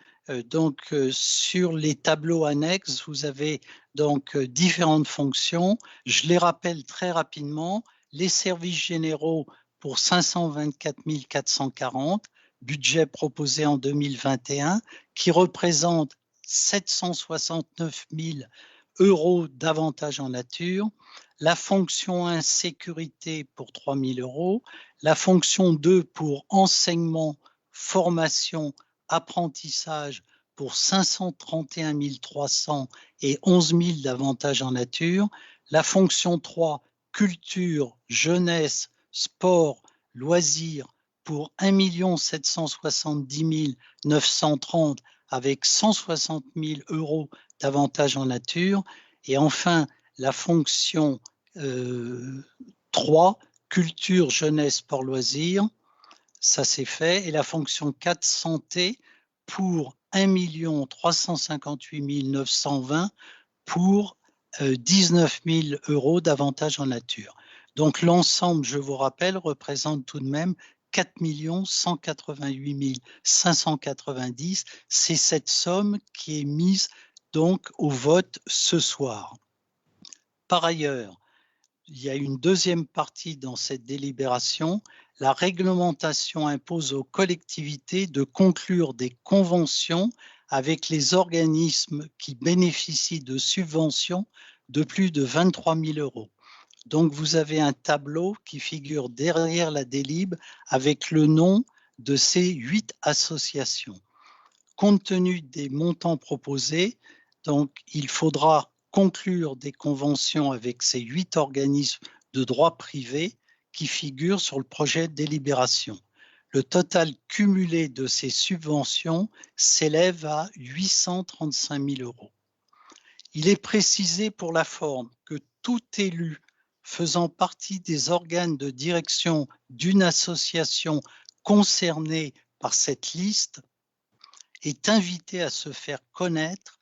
tableaux annexes, vous avez donc différentes fonctions. Je les rappelle très rapidement. Les services généraux pour 524 440, budget proposé en 2021, qui représente 769 000 € d'avantages en nature. La fonction 1, sécurité pour 3 000 €. La fonction 2 pour enseignement, formation, apprentissage pour 531 300 et 11 000 d'avantages en nature. La fonction 3, culture, jeunesse, sport, loisirs pour 1 770 930 avec 160 000 € d'avantages en nature. Et enfin, la fonction 3, culture, jeunesse, sport, loisirs, ça c'est fait. Et la fonction 4, santé, pour 1 358 920 pour 19 000 € d'avantages en nature. Donc l'ensemble, je vous rappelle, représente tout de même 4 188 590. C'est cette somme qui est mise donc au vote ce soir. Par ailleurs, il y a une deuxième partie dans cette délibération. La réglementation impose aux collectivités de conclure des conventions avec les organismes qui bénéficient de subventions de plus de 23 000 €. Donc, vous avez un tableau qui figure derrière la délib avec le nom de ces 8 associations. Compte tenu des montants proposés, donc, il faudra conclure des conventions avec ces 8 organismes de droit privé qui figurent sur le projet de délibération. Le total cumulé de ces subventions s'élève à 835 000 €. Il est précisé pour la forme que tout élu faisant partie des organes de direction d'une association concernée par cette liste est invité à se faire connaître,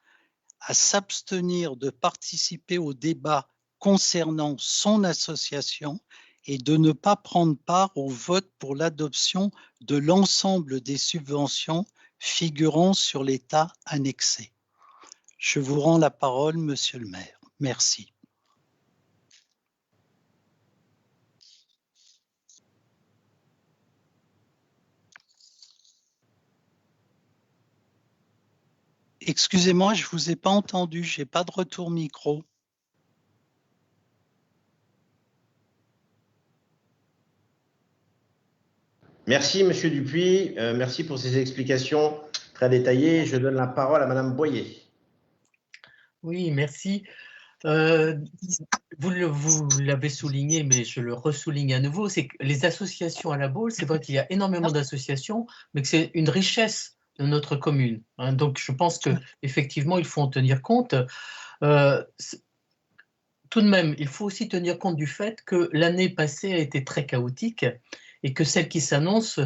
à s'abstenir de participer au débat concernant son association et de ne pas prendre part au vote pour l'adoption de l'ensemble des subventions figurant sur l'état annexé. Je vous rends la parole, Monsieur le maire. Merci. Excusez-moi, je ne vous ai pas entendu, je n'ai pas de retour micro. Merci, Monsieur Dupuis. Merci pour ces explications très détaillées. Je donne la parole à Madame Boyer. Oui, merci. Vous l'avez souligné, mais je le ressouligne à nouveau, c'est que les associations à la Baule, c'est vrai qu'il y a énormément d'associations, mais que c'est une richesse de notre commune. Hein. Donc, je pense qu'effectivement, il faut en tenir compte. Tout de même, il faut aussi tenir compte du fait que l'année passée a été très chaotique et que celle qui s'annonce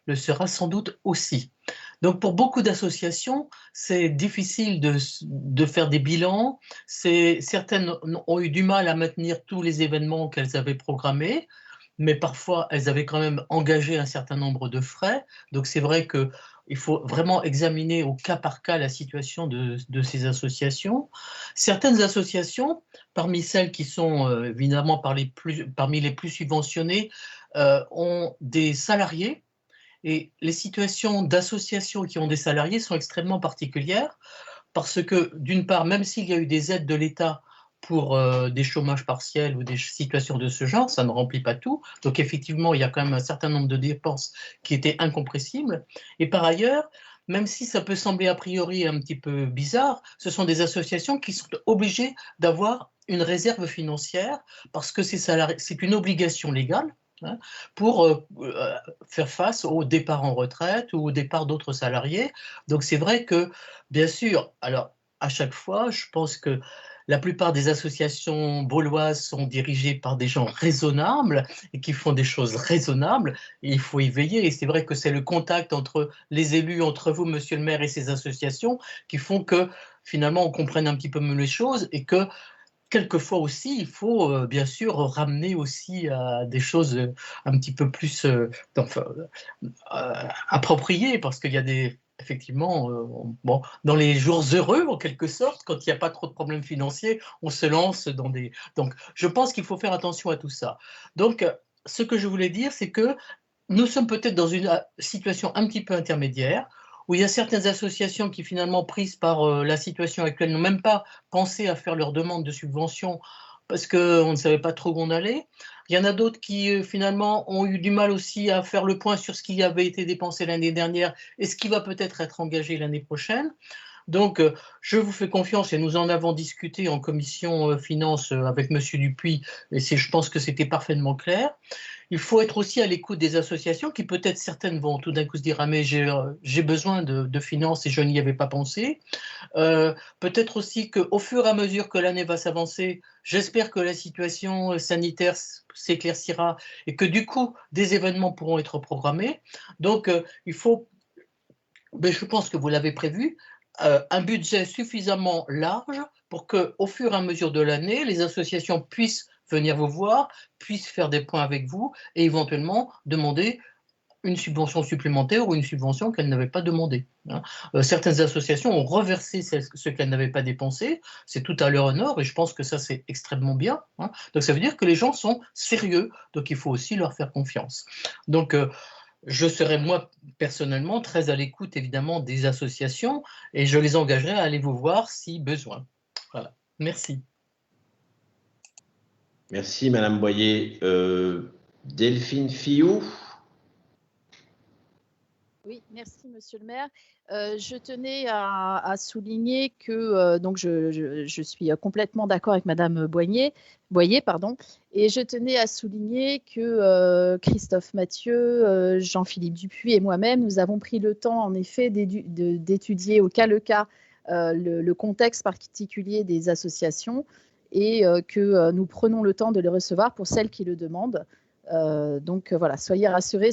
le sera sans doute aussi. Donc pour beaucoup d'associations, c'est difficile de faire des bilans. Certaines ont eu du mal à maintenir tous les événements qu'elles avaient programmés, mais parfois elles avaient quand même engagé un certain nombre de frais. Donc c'est vrai qu'il faut vraiment examiner au cas par cas la situation de ces associations. Certaines associations, parmi celles qui sont évidemment parmi les plus subventionnées, ont des salariés. Et les situations d'associations qui ont des salariés sont extrêmement particulières parce que, d'une part, même s'il y a eu des aides de l'État pour des chômages partiels ou des situations de ce genre, ça ne remplit pas tout. Donc effectivement, il y a quand même un certain nombre de dépenses qui étaient incompressibles. Et par ailleurs, même si ça peut sembler a priori un petit peu bizarre, ce sont des associations qui sont obligées d'avoir une réserve financière parce que c'est une obligation légale. Hein, pour faire face au départ en retraite ou au départ d'autres salariés. Donc c'est vrai que, bien sûr, alors à chaque fois, je pense que la plupart des associations bauloises sont dirigées par des gens raisonnables et qui font des choses raisonnables. Et il faut y veiller. Et c'est vrai que c'est le contact entre les élus, entre vous, Monsieur le maire, et ces associations qui font que finalement on comprenne un petit peu mieux les choses et que quelquefois aussi, il faut bien sûr ramener aussi à des choses un petit peu plus appropriées, parce qu'il y a effectivement, bon, dans les jours heureux, en quelque sorte, quand il n'y a pas trop de problèmes financiers, on se lance dans des... Donc, je pense qu'il faut faire attention à tout ça. Donc, ce que je voulais dire, c'est que nous sommes peut-être dans une situation un petit peu intermédiaire, où il y a certaines associations qui, finalement, prises par la situation actuelle, n'ont même pas pensé à faire leur demande de subvention parce qu'on ne savait pas trop où on allait. Il y en a d'autres qui, finalement, ont eu du mal aussi à faire le point sur ce qui avait été dépensé l'année dernière et ce qui va peut-être être engagé l'année prochaine. Donc, je vous fais confiance et nous en avons discuté en commission finance avec M. Dupuis et je pense que c'était parfaitement clair. Il faut être aussi à l'écoute des associations qui peut-être certaines vont tout d'un coup se dire « Ah mais j'ai besoin de finances et je n'y avais pas pensé ». Peut-être aussi qu'au fur et à mesure que l'année va s'avancer, j'espère que la situation sanitaire s'éclaircira et que du coup des événements pourront être programmés. Donc il faut, mais je pense que vous l'avez prévu, un budget suffisamment large pour qu'au fur et à mesure de l'année, les associations puissent venir vous voir, puissent faire des points avec vous et éventuellement demander une subvention supplémentaire ou une subvention qu'elles n'avaient pas demandée. Hein. Certaines associations ont reversé ce qu'elles n'avaient pas dépensé, c'est tout à leur honneur et je pense que ça c'est extrêmement bien. Hein. Donc ça veut dire que les gens sont sérieux, donc il faut aussi leur faire confiance. Donc je serai moi personnellement très à l'écoute évidemment des associations et je les engagerai à aller vous voir si besoin. Voilà, merci. Merci, Madame Boyer. Delphine Fillou. Oui, merci Monsieur le maire. Je tenais à souligner que donc je suis complètement d'accord avec Madame Boyer, pardon, et je tenais à souligner que Christophe Mathieu, Jean-Philippe Dupuis et moi-même, nous avons pris le temps en effet d'étudier au cas le cas le contexte particulier des associations et que nous prenons le temps de les recevoir pour celles qui le demandent. Donc voilà, soyez rassurés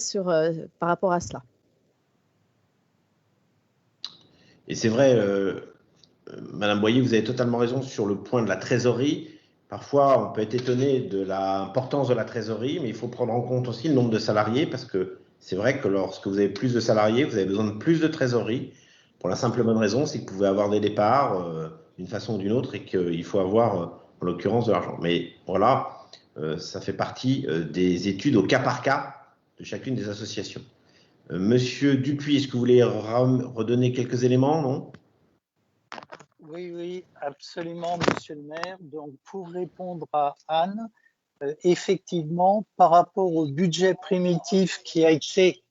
par rapport à cela. Et c'est vrai, Madame Boyer, vous avez totalement raison sur le point de la trésorerie. Parfois, on peut être étonné de l'importance de la trésorerie, mais il faut prendre en compte aussi le nombre de salariés, parce que c'est vrai que lorsque vous avez plus de salariés, vous avez besoin de plus de trésorerie, pour la simple et bonne raison, c'est que vous pouvez avoir des départs d'une façon ou d'une autre, et qu'il faut avoir, en l'occurrence, de l'argent. Mais voilà, ça fait partie des études au cas par cas de chacune des associations. Monsieur Dupuis, est-ce que vous voulez redonner quelques éléments, non? Oui, absolument, Monsieur le maire. Donc, pour répondre à Anne, effectivement, par rapport au budget primitif qui a été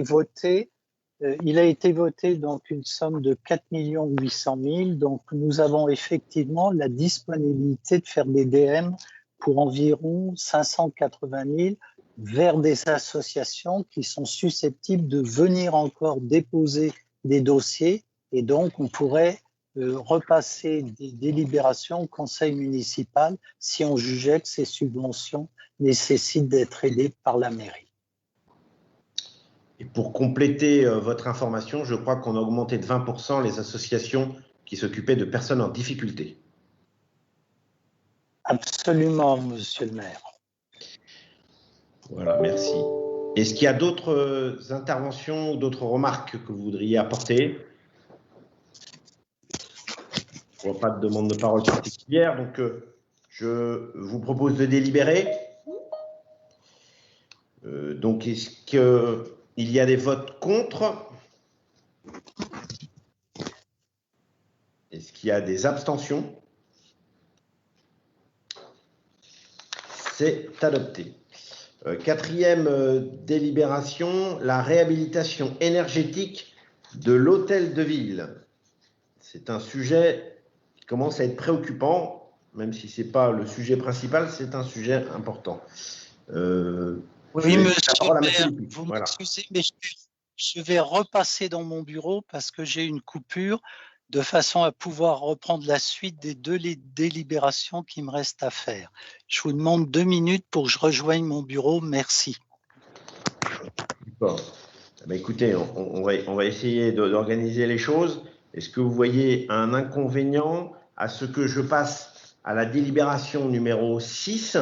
voté, il a été voté donc une somme de 4 800 000. Donc, nous avons effectivement la disponibilité de faire des DM pour environ 580 000 vers des associations qui sont susceptibles de venir encore déposer des dossiers, et donc on pourrait repasser des délibérations au conseil municipal si on jugeait que ces subventions nécessitent d'être aidées par la mairie. Et pour compléter votre information, je crois qu'on a augmenté de 20% les associations qui s'occupaient de personnes en difficulté. Absolument, Monsieur le maire. Voilà, merci. Est-ce qu'il y a d'autres interventions ou d'autres remarques que vous voudriez apporter? Je ne vois pas de demande de parole particulière, donc je vous propose de délibérer. Donc, est-ce qu'il y a des votes contre? Est-ce qu'il y a des abstentions? C'est adopté. Quatrième délibération, la réhabilitation énergétique de l'hôtel de ville. C'est un sujet qui commence à être préoccupant, même si ce n'est pas le sujet principal, c'est un sujet important. Oui, monsieur le maire, vous m'excusez, mais je vais repasser dans mon bureau parce que j'ai une coupure de façon à pouvoir reprendre la suite des deux délibérations qui me restent à faire. Je vous demande 2 minutes pour que je rejoigne mon bureau. Merci. Bon. Ben écoutez, on va essayer d'organiser les choses. Est-ce que vous voyez un inconvénient à ce que je passe à la délibération numéro 6?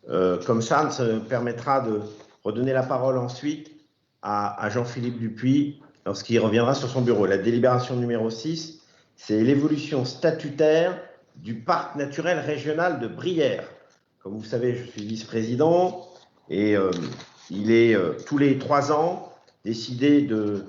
Comme ça me permettra de redonner la parole ensuite à Jean-Philippe Dupuis lorsqu'il reviendra sur son bureau. La délibération numéro 6, c'est l'évolution statutaire du parc naturel régional de Brière. Comme vous savez, je suis vice-président et il est tous les 3 ans décidé de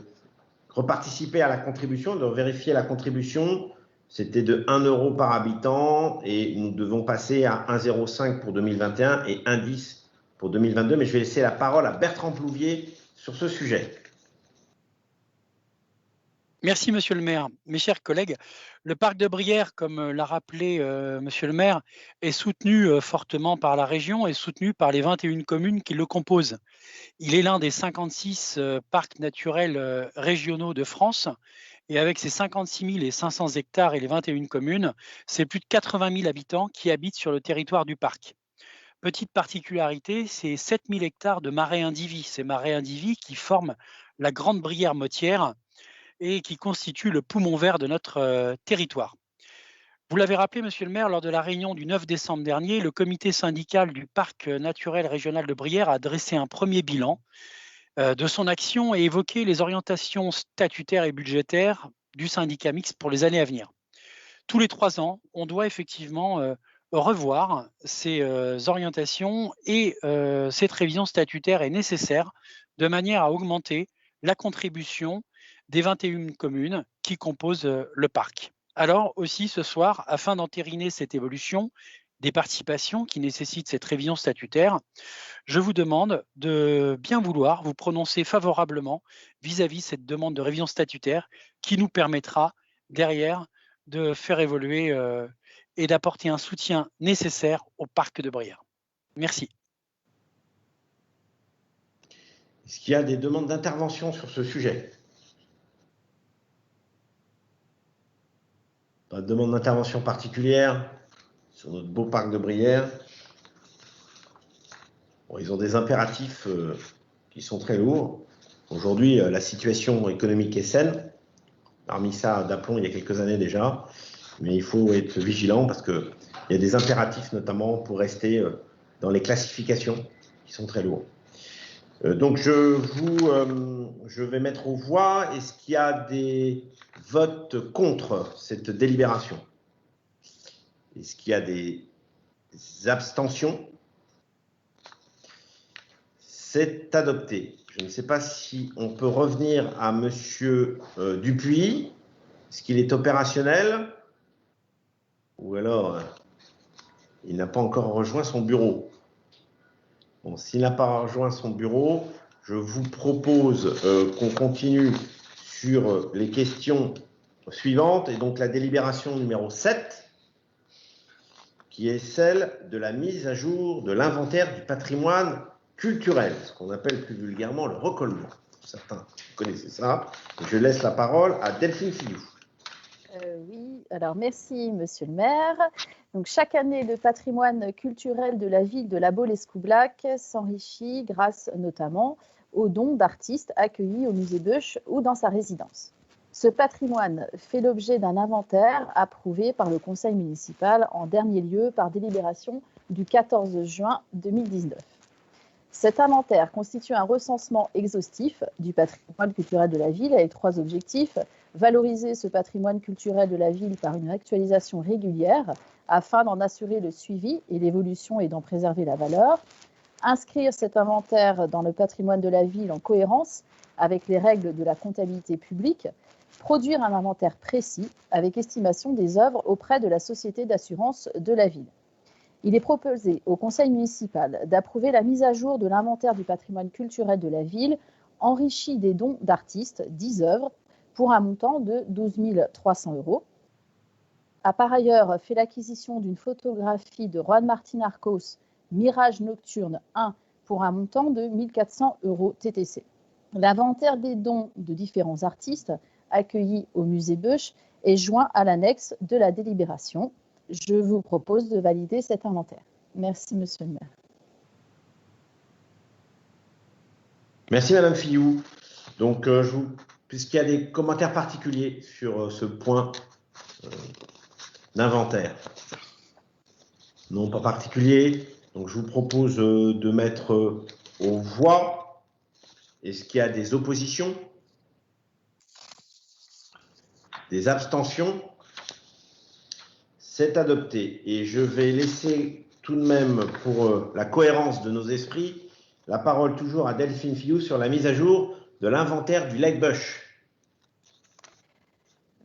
reparticiper à la contribution, de vérifier la contribution. C'était de 1 € par habitant et nous devons passer à 1,05 pour 2021 et 1,10 pour 2022. Mais je vais laisser la parole à Bertrand Plouvier sur ce sujet. Merci, monsieur le maire. Mes chers collègues, le parc de Brière, comme l'a rappelé monsieur le maire, est soutenu fortement par la région et soutenu par les 21 communes qui le composent. Il est l'un des 56 parcs naturels régionaux de France. Et avec ses 56 500 hectares et les 21 communes, c'est plus de 80 000 habitants qui habitent sur le territoire du parc. Petite particularité, c'est 7 000 hectares de marais indivis. Ces marais indivis qui forment la grande Brière Motière et qui constituent le poumon vert de notre territoire. Vous l'avez rappelé, monsieur le maire, lors de la réunion du 9 décembre dernier, le comité syndical du parc naturel régional de Brière a dressé un premier bilan de son action et évoqué les orientations statutaires et budgétaires du syndicat mixte pour les années à venir. Tous les 3 ans, on doit effectivement revoir ces orientations et cette révision statutaire est nécessaire de manière à augmenter la contribution des 21 communes qui composent le parc. Alors aussi ce soir, afin d'entériner cette évolution, des participations qui nécessitent cette révision statutaire, je vous demande de bien vouloir vous prononcer favorablement vis-à-vis de cette demande de révision statutaire qui nous permettra derrière de faire évoluer et d'apporter un soutien nécessaire au parc de Brière. Merci. Est-ce qu'il y a des demandes d'intervention sur ce sujet? Pas de demande d'intervention particulière sur notre beau parc de Brière. Bon, ils ont des impératifs qui sont très lourds. Aujourd'hui, la situation économique est saine. On a remis ça d'aplomb il y a quelques années déjà. Mais il faut être vigilant parce qu'il y a des impératifs notamment pour rester dans les classifications qui sont très lourds. Donc je vais mettre aux voix. Est-ce qu'il y a des votes contre cette délibération? Est-ce qu'il y a des abstentions? C'est adopté. Je ne sais pas si on peut revenir à Monsieur Dupuis. Est-ce qu'il est opérationnel? Ou alors, il n'a pas encore rejoint son bureau. Bon, s'il n'a pas rejoint son bureau, je vous propose qu'on continue sur les questions suivantes. Et donc, la délibération numéro 7, qui est celle de la mise à jour de l'inventaire du patrimoine culturel, ce qu'on appelle plus vulgairement le recollement. Certains connaissez ça. Je laisse la parole à Delphine Fillou. Oui, alors merci Monsieur le maire. Donc, chaque année, le patrimoine culturel de la ville de La Baule-Escoublac s'enrichit grâce notamment aux dons d'artistes accueillis au musée Beuch ou dans sa résidence. Ce patrimoine fait l'objet d'un inventaire approuvé par le conseil municipal en dernier lieu par délibération du 14 juin 2019. Cet inventaire constitue un recensement exhaustif du patrimoine culturel de la ville avec 3 objectifs. Valoriser ce patrimoine culturel de la ville par une actualisation régulière afin d'en assurer le suivi et l'évolution et d'en préserver la valeur. Inscrire cet inventaire dans le patrimoine de la ville en cohérence avec les règles de la comptabilité publique. Produire un inventaire précis avec estimation des œuvres auprès de la société d'assurance de la ville. Il est proposé au conseil municipal d'approuver la mise à jour de l'inventaire du patrimoine culturel de la ville enrichi des dons d'artistes, 10 œuvres, pour un montant de 12 300 €. A par ailleurs fait l'acquisition d'une photographie de Juan Martín Arcos, Mirage Nocturne 1, pour un montant de 1 400 € TTC. L'inventaire des dons de différents artistes accueillis au musée Beuch est joint à l'annexe de la délibération. Je vous propose de valider cet inventaire. Merci, Monsieur le maire. Merci, Madame Fillou. Donc, puisqu'il y a des commentaires particuliers sur ce point d'inventaire. Non, pas particulier. Donc, je vous propose de mettre aux voix. Est-ce qu'il y a des oppositions? Des abstentions? C'est adopté. Et je vais laisser tout de même, pour la cohérence de nos esprits, la parole toujours à Delphine Fillou sur la mise à jour de l'inventaire du Lac Beuch.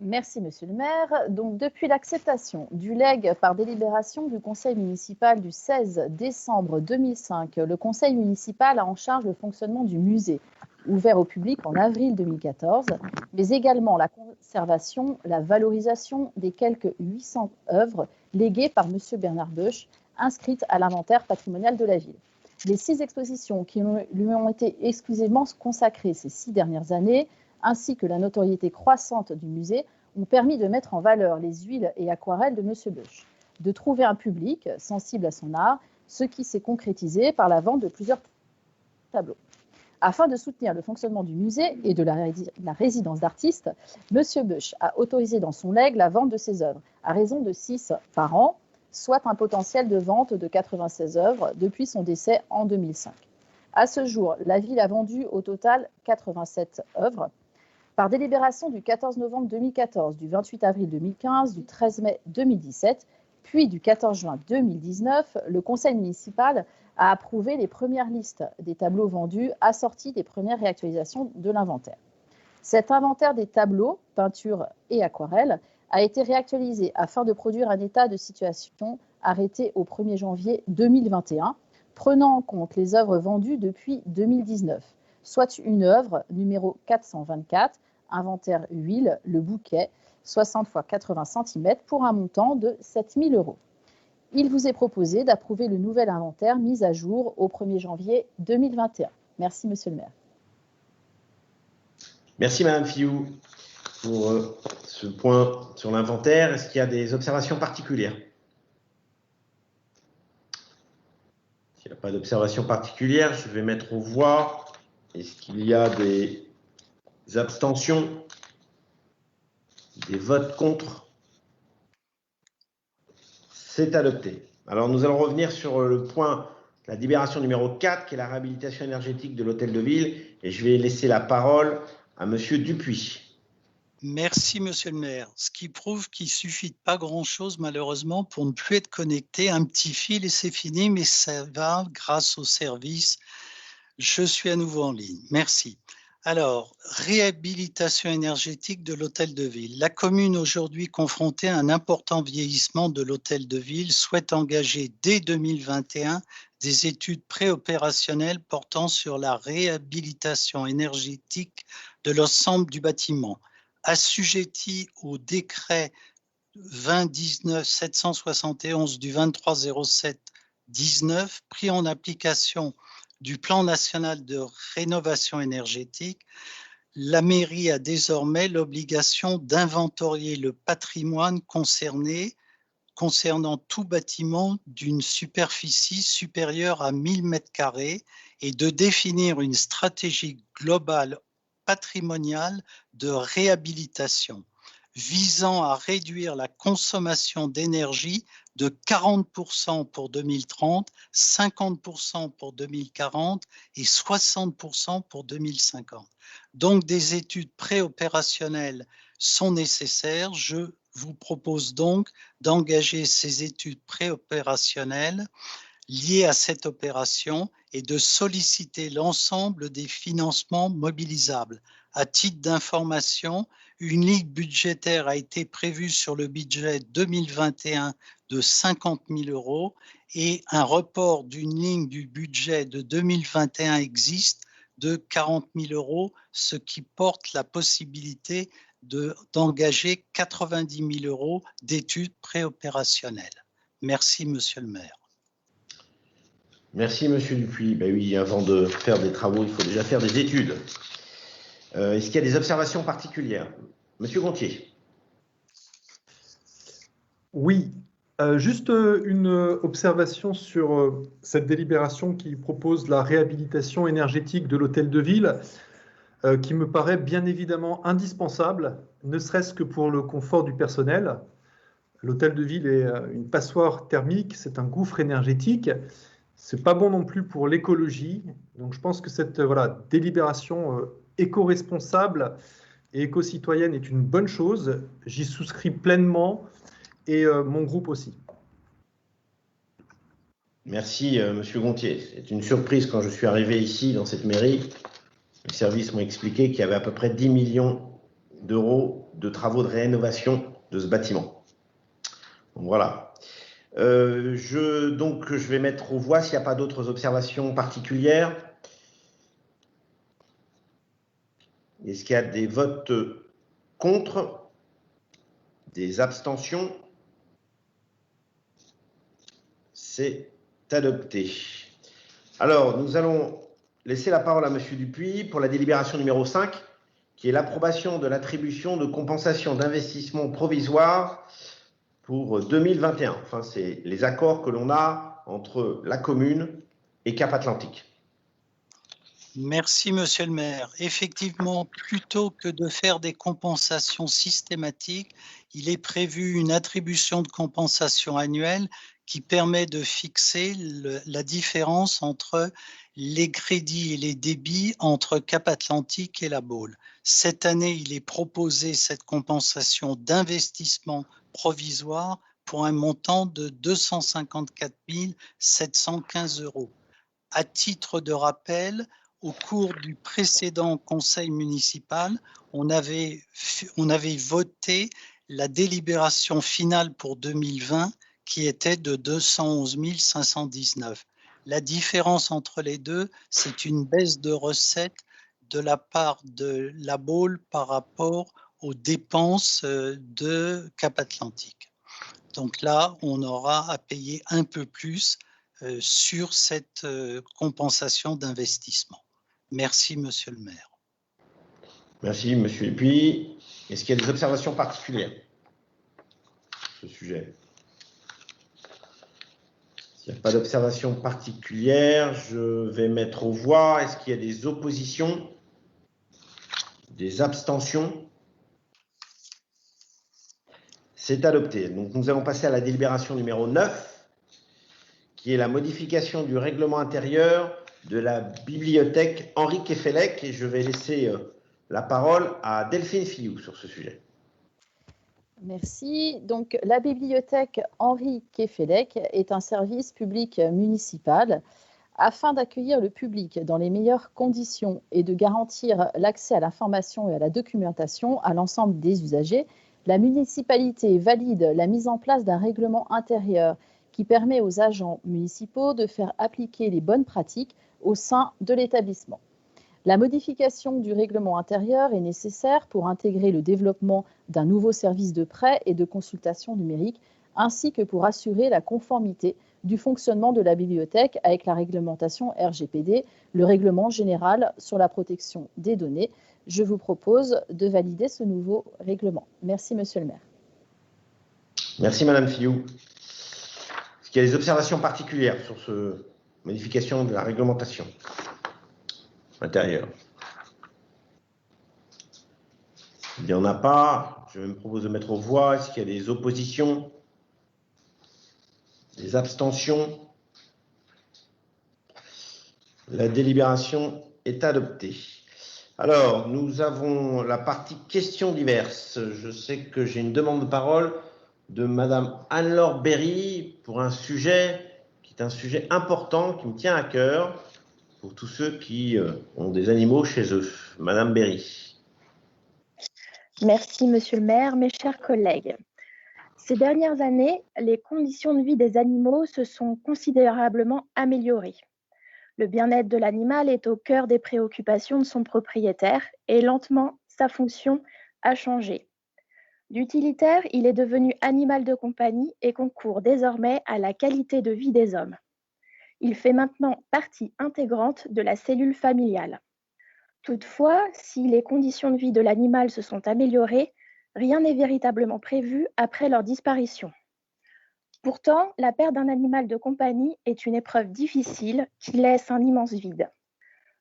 Merci, Monsieur le maire. Donc, depuis l'acceptation du legs par délibération du conseil municipal du 16 décembre 2005, le conseil municipal a en charge le fonctionnement du musée, ouvert au public en avril 2014, mais également la conservation, la valorisation des quelques 800 œuvres léguées par Monsieur Bernard Beuch, inscrites à l'inventaire patrimonial de la ville. Les 6 expositions qui lui ont été exclusivement consacrées ces 6 dernières années, ainsi que la notoriété croissante du musée, ont permis de mettre en valeur les huiles et aquarelles de M. Beuch, de trouver un public sensible à son art, ce qui s'est concrétisé par la vente de plusieurs tableaux. Afin de soutenir le fonctionnement du musée et de la résidence d'artistes, M. Beuch a autorisé dans son legs la vente de ses œuvres, à raison de 6 par an, soit un potentiel de vente de 96 œuvres depuis son décès en 2005. À ce jour, la ville a vendu au total 87 œuvres. Par délibération du 14 novembre 2014, du 28 avril 2015, du 13 mai 2017, puis du 14 juin 2019, le conseil municipal a approuvé les premières listes des tableaux vendus assortis des premières réactualisations de l'inventaire. Cet inventaire des tableaux, peintures et aquarelles a été réactualisé afin de produire un état de situation arrêté au 1er janvier 2021, prenant en compte les œuvres vendues depuis 2019, soit une œuvre numéro 424, inventaire huile, le bouquet, 60 x 80 cm pour un montant de 7 000 €. Il vous est proposé d'approuver le nouvel inventaire mis à jour au 1er janvier 2021. Merci, Monsieur le maire. Merci, Madame Fillou, pour ce point sur l'inventaire. Est-ce qu'il y a des observations particulières? S'il n'y a pas d'observation particulière, je vais mettre aux voix. Est-ce qu'il y a des abstentions? Des votes contre? C'est adopté. Alors, nous allons revenir sur le point, la délibération numéro 4, qui est la réhabilitation énergétique de l'hôtel de ville. Et je vais laisser la parole à Monsieur Dupuis. Merci, Monsieur le maire. Ce qui prouve qu'il ne suffit de pas grand-chose, malheureusement, pour ne plus être connecté. Un petit fil et c'est fini, mais ça va grâce au service. Je suis à nouveau en ligne. Merci. Alors, réhabilitation énergétique de l'hôtel de ville. La commune, aujourd'hui confrontée à un important vieillissement de l'hôtel de ville, souhaite engager dès 2021 des études préopérationnelles portant sur la réhabilitation énergétique de l'ensemble du bâtiment. Assujetti au décret 2019-771 du 23/07-19, pris en application du plan national de rénovation énergétique, la mairie a désormais l'obligation d'inventorier le patrimoine concernant tout bâtiment d'une superficie supérieure à 1000 m² et de définir une stratégie globale patrimoniale de réhabilitation visant à réduire la consommation d'énergie de 40% pour 2030, 50% pour 2040 et 60% pour 2050. Donc, des études préopérationnelles sont nécessaires. Je vous propose donc d'engager ces études préopérationnelles liées à cette opération et de solliciter l'ensemble des financements mobilisables. À titre d'information, une ligne budgétaire a été prévue sur le budget 2021 de 50 000 € et un report d'une ligne du budget de 2021 existe de 40 000 €, ce qui porte la possibilité d'engager 90 000 € d'études préopérationnelles. Merci, Monsieur le maire. Merci, Monsieur Dupuis. Ben oui, avant de faire des travaux, il faut déjà faire des études. Est-ce qu'il y a des observations particulières? Monsieur Gontier. Oui, juste une observation sur cette délibération qui propose la réhabilitation énergétique de l'hôtel de ville, qui me paraît bien évidemment indispensable, ne serait-ce que pour le confort du personnel. L'hôtel de ville est une passoire thermique, c'est un gouffre énergétique. C'est pas bon non plus pour l'écologie. Donc, je pense que cette délibération éco-responsable et éco-citoyenne est une bonne chose. J'y souscris pleinement et mon groupe aussi. Merci, Monsieur Gontier. C'est une surprise quand je suis arrivé ici, dans cette mairie. Les services m'ont expliqué qu'il y avait à peu près 10 millions d'euros de travaux de rénovation de ce bâtiment. Donc, voilà. Donc, je vais mettre aux voix s'il n'y a pas d'autres observations particulières. Est-ce qu'il y a des votes contre? Des abstentions? C'est adopté. Alors, nous allons laisser la parole à Monsieur Dupuis pour la délibération numéro 5, qui est l'approbation de l'attribution de compensation d'investissement provisoire pour 2021. Enfin, c'est les accords que l'on a entre la commune et Cap Atlantique. Merci, Monsieur le maire. Effectivement, plutôt que de faire des compensations systématiques, il est prévu une attribution de compensation annuelle qui permet de fixer la différence entre les crédits et les débits entre Cap Atlantique et la Baule. Cette année, il est proposé cette compensation d'investissement provisoire pour un montant de 254 715 €. À titre de rappel, au cours du précédent conseil municipal, on avait voté la délibération finale pour 2020 qui était de 211 519. La différence entre les deux, c'est une baisse de recettes de la part de la Baule par rapport aux dépenses de Cap Atlantique. Donc là, on aura à payer un peu plus sur cette compensation d'investissement. Merci, Monsieur le maire. Merci, Monsieur Lepuy. Est-ce qu'il y a des observations particulières sur ce sujet? S'il n'y a pas d'observation particulière, je vais mettre aux voix. Est-ce qu'il y a des oppositions? Des abstentions? C'est adopté. Donc, nous allons passer à la délibération numéro 9, qui est la modification du règlement intérieur de la bibliothèque Henri Quéfellec. Et je vais laisser la parole à Delphine Fillou sur ce sujet. Merci. Donc, la bibliothèque Henri Quéfellec est un service public municipal. Afin d'accueillir le public dans les meilleures conditions et de garantir l'accès à l'information et à la documentation à l'ensemble des usagers, la municipalité valide la mise en place d'un règlement intérieur qui permet aux agents municipaux de faire appliquer les bonnes pratiques au sein de l'établissement. La modification du règlement intérieur est nécessaire pour intégrer le développement d'un nouveau service de prêt et de consultation numérique, ainsi que pour assurer la conformité du fonctionnement de la bibliothèque avec la réglementation RGPD, le règlement général sur la protection des données. Je vous propose de valider ce nouveau règlement. Merci, Monsieur le maire. Merci, Madame Fillou. Est-ce qu'il y a des observations particulières sur cette modification de la réglementation intérieure? Il n'y en a pas. Je me propose de mettre aux voix. Est-ce qu'il y a des oppositions? Des abstentions? La délibération est adoptée. Alors, nous avons la partie questions diverses. Je sais que j'ai une demande de parole de Madame Anne-Laure Berry pour un sujet qui est un sujet important, qui me tient à cœur, pour tous ceux qui ont des animaux chez eux. Madame Berry. Merci, Monsieur le maire, mes chers collègues. Ces dernières années, les conditions de vie des animaux se sont considérablement améliorées. Le bien-être de l'animal est au cœur des préoccupations de son propriétaire et lentement, sa fonction a changé. D'utilitaire, il est devenu animal de compagnie et concourt désormais à la qualité de vie des hommes. Il fait maintenant partie intégrante de la cellule familiale. Toutefois, si les conditions de vie de l'animal se sont améliorées, rien n'est véritablement prévu après leur disparition. Pourtant, la perte d'un animal de compagnie est une épreuve difficile qui laisse un immense vide.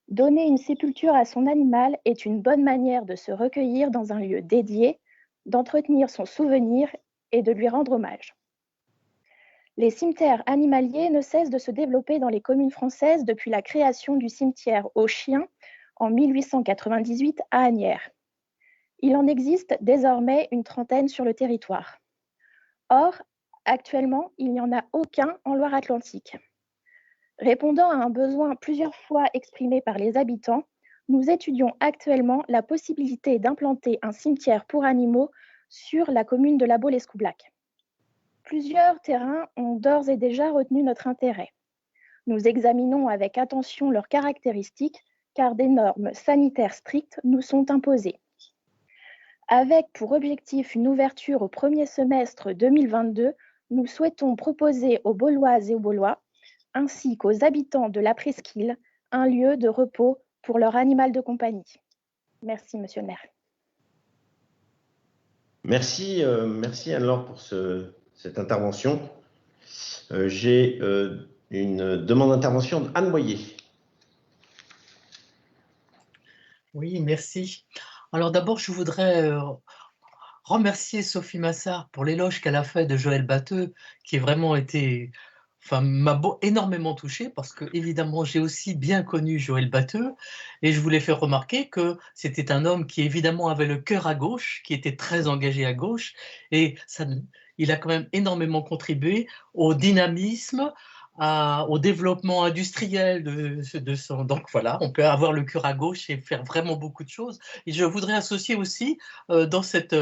Donner une sépulture à son animal est une bonne manière de se recueillir dans un lieu dédié, d'entretenir son souvenir et de lui rendre hommage. Les cimetières animaliers ne cessent de se développer dans les communes françaises depuis la création du cimetière aux chiens en 1898 à Asnières. Il en existe désormais une trentaine sur le territoire. Or, actuellement, il n'y en a aucun en Loire-Atlantique. Répondant à un besoin plusieurs fois exprimé par les habitants, nous étudions actuellement la possibilité d'implanter un cimetière pour animaux sur la commune de La Baule-Escoublac. Plusieurs terrains ont d'ores et déjà retenu notre intérêt. Nous examinons avec attention leurs caractéristiques car des normes sanitaires strictes nous sont imposées. Avec pour objectif une ouverture au premier semestre 2022, nous souhaitons proposer aux Bauloises et aux Baulois, ainsi qu'aux habitants de la presqu'île, un lieu de repos pour leur animal de compagnie. Merci, Monsieur le maire. Merci, merci Anne-Laure pour cette intervention. J'ai une demande d'intervention d'Anne Boyer. Oui, merci. Alors d'abord, je voudrais remercier Sophie Massard pour l'éloge qu'elle a fait de Joël Batteux, qui vraiment été, m'a énormément touché parce que évidemment j'ai aussi bien connu Joël Batteux et je voulais faire remarquer que c'était un homme qui évidemment avait le cœur à gauche, qui était très engagé à gauche et ça, il a quand même énormément contribué au dynamisme, au développement industriel de son. Donc voilà, on peut avoir le cœur à gauche et faire vraiment beaucoup de choses. Et je voudrais associer aussi dans cette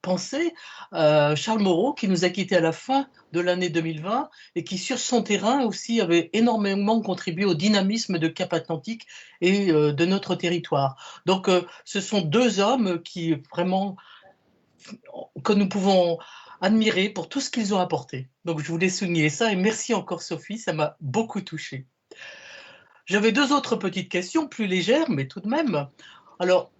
pensée Charles Moreau, qui nous a quittés à la fin de l'année 2020 et qui, sur son terrain aussi, avait énormément contribué au dynamisme de Cap Atlantique et de notre territoire. Donc ce sont deux hommes qui vraiment que nous pouvons admirer pour tout ce qu'ils ont apporté. Donc je voulais souligner ça et merci encore Sophie, ça m'a beaucoup touchée. J'avais deux autres petites questions plus légères, mais tout de même. Alors,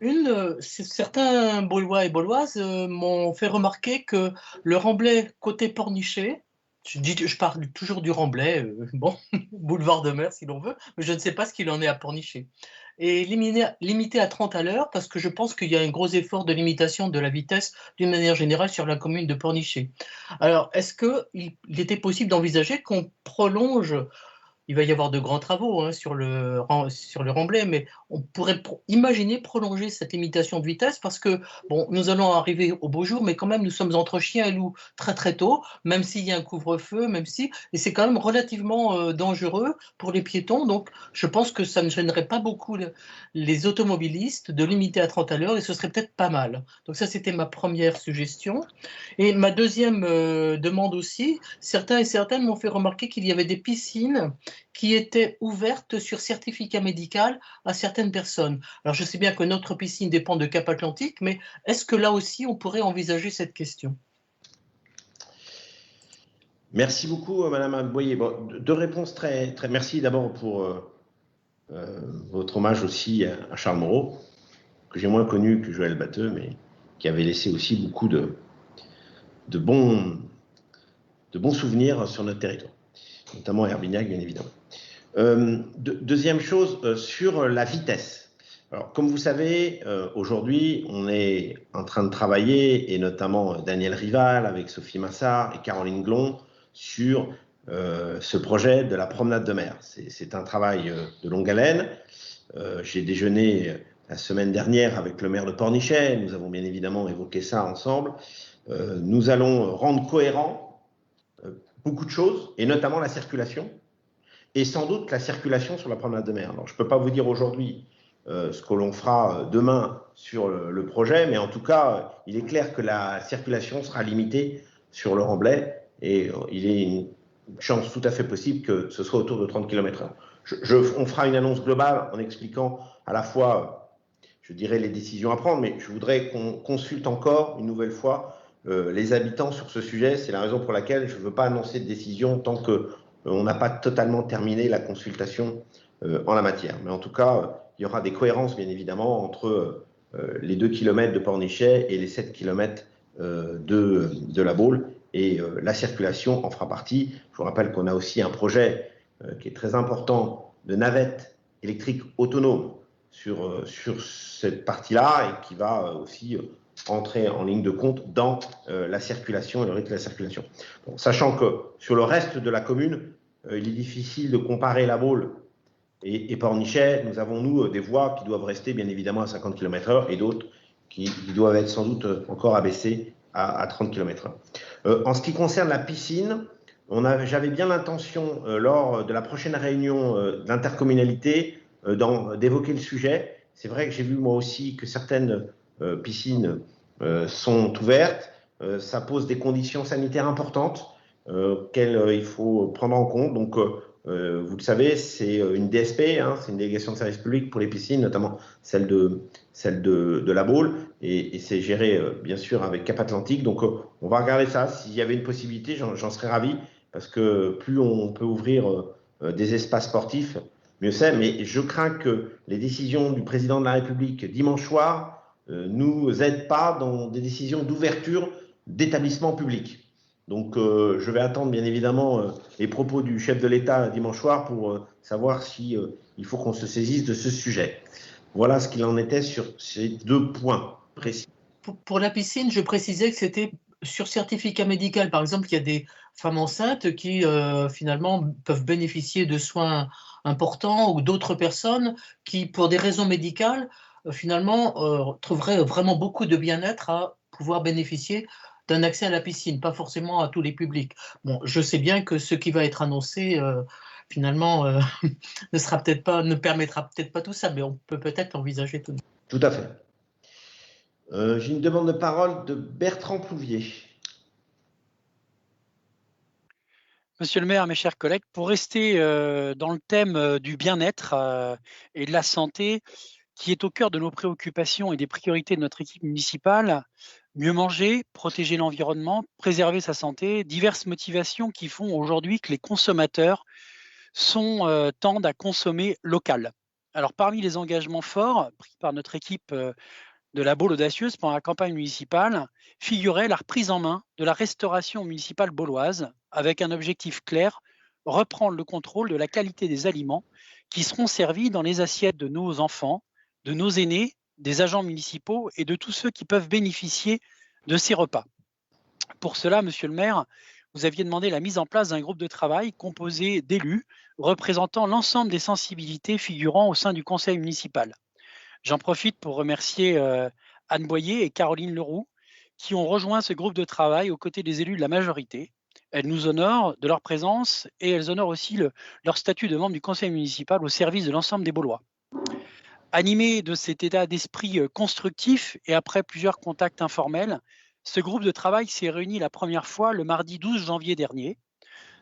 certains Baulois et Bauloises m'ont fait remarquer que le Remblai côté Pornichet, je parle toujours du Remblai, bon, boulevard de mer si l'on veut, mais je ne sais pas ce qu'il en est à Pornichet. Et limité à 30 à l'heure, parce que je pense qu'il y a un gros effort de limitation de la vitesse d'une manière générale sur la commune de Pornichet. Alors, est-ce qu'il était possible d'envisager qu'on prolonge? Il va y avoir de grands travaux hein, sur le Remblai, mais on pourrait imaginer prolonger cette limitation de vitesse parce que, bon, nous allons arriver au beau jour, mais quand même, nous sommes entre chien et loup très très tôt, même s'il y a un couvre-feu, et c'est quand même relativement dangereux pour les piétons, donc je pense que ça ne gênerait pas beaucoup les automobilistes de limiter à 30 à l'heure, et ce serait peut-être pas mal. Donc ça, c'était ma première suggestion. Et ma deuxième demande aussi, certains et certaines m'ont fait remarquer qu'il y avait des piscines qui étaient ouvertes sur certificat médical à certaines personnes. Alors, je sais bien que notre piscine dépend de Cap Atlantique, mais est-ce que là aussi, on pourrait envisager cette question? Merci beaucoup, Madame Boyer. Bon, deux réponses très... Merci d'abord pour votre hommage aussi à Charles Moreau, que j'ai moins connu que Joël Batteux, mais qui avait laissé aussi beaucoup de bons souvenirs sur notre territoire, notamment à Herbignac, bien évidemment. Deuxième chose, sur la vitesse. Alors, comme vous savez, aujourd'hui, on est en train de travailler, et notamment Daniel Rival, avec Sophie Massard et Caroline Glon, sur ce projet de la promenade de mer. C'est un travail de longue haleine. J'ai déjeuné la semaine dernière avec le maire de Pornichet, nous avons bien évidemment évoqué ça ensemble. Nous allons rendre cohérent beaucoup de choses, et notamment la circulation, et sans doute la circulation sur la promenade de mer. Alors, je ne peux pas vous dire aujourd'hui ce que l'on fera demain sur le projet, mais en tout cas, il est clair que la circulation sera limitée sur le Remblai, et il est une chance tout à fait possible que ce soit autour de 30 km/h. On fera une annonce globale en expliquant à la fois, je dirais, les décisions à prendre, mais je voudrais qu'on consulte encore une nouvelle fois les habitants sur ce sujet. C'est la raison pour laquelle je ne veux pas annoncer de décision tant qu'on n'a pas totalement terminé la consultation en la matière. Mais en tout cas, il y aura des cohérences, bien évidemment, entre les 2 km de Pornichet et les 7 km de la Baule. Et la circulation en fera partie. Je vous rappelle qu'on a aussi un projet qui est très important de navette électrique autonome sur cette partie-là, et qui va aussi entrer en ligne de compte dans la circulation et le rythme de la circulation. Bon, sachant que sur le reste de la commune, il est difficile de comparer la Baule et Pornichet. Nous avons, nous, des voies qui doivent rester bien évidemment à 50 km/h et d'autres qui doivent être sans doute encore abaissées à 30 km/h. En ce qui concerne la piscine, j'avais bien l'intention, lors de la prochaine réunion d'intercommunalité, d'évoquer le sujet. C'est vrai que j'ai vu moi aussi que certaines piscines sont ouvertes. Ça pose des conditions sanitaires importantes qu'il faut prendre en compte. Donc, vous le savez, c'est une DSP, hein, c'est une délégation de service public pour les piscines, notamment celle de la Baule, et c'est géré bien sûr avec Cap Atlantique. Donc, on va regarder ça. S'il y avait une possibilité, j'en serais ravi, parce que plus on peut ouvrir des espaces sportifs, mieux c'est. Mais je crains que les décisions du président de la République dimanche soir nous aident pas dans des décisions d'ouverture d'établissements publics. Donc, je vais attendre bien évidemment les propos du chef de l'État dimanche soir pour savoir si il faut qu'on se saisisse de ce sujet. Voilà ce qu'il en était sur ces deux points précis. Pour la piscine, je précisais que c'était sur certificat médical. Par exemple, il y a des femmes enceintes qui finalement peuvent bénéficier de soins importants, ou d'autres personnes qui, pour des raisons médicales, finalement trouveraient vraiment beaucoup de bien-être à pouvoir bénéficier d'un accès à la piscine, pas forcément à tous les publics. Bon, je sais bien que ce qui va être annoncé, finalement, ne permettra peut-être pas tout ça, mais on peut peut-être envisager tout. Tout à fait. J'ai une demande de parole de Bertrand Plouvier. Monsieur le maire, mes chers collègues, pour rester dans le thème du bien-être et de la santé, qui est au cœur de nos préoccupations et des priorités de notre équipe municipale, mieux manger, protéger l'environnement, préserver sa santé, diverses motivations qui font aujourd'hui que les consommateurs tendent à consommer local. Alors, parmi les engagements forts pris par notre équipe de la Baule audacieuse pendant la campagne municipale, figurait la reprise en main de la restauration municipale bauloise avec un objectif clair, reprendre le contrôle de la qualité des aliments qui seront servis dans les assiettes de nos enfants, de nos aînés, des agents municipaux et de tous ceux qui peuvent bénéficier de ces repas. Pour cela, monsieur le maire, vous aviez demandé la mise en place d'un groupe de travail composé d'élus représentant l'ensemble des sensibilités figurant au sein du conseil municipal. J'en profite pour remercier Anne Boyer et Caroline Leroux qui ont rejoint ce groupe de travail aux côtés des élus de la majorité. Elles nous honorent de leur présence et elles honorent aussi leur statut de membre du conseil municipal au service de l'ensemble des Baulois. Animé de cet état d'esprit constructif et après plusieurs contacts informels, ce groupe de travail s'est réuni la première fois le mardi 12 janvier dernier.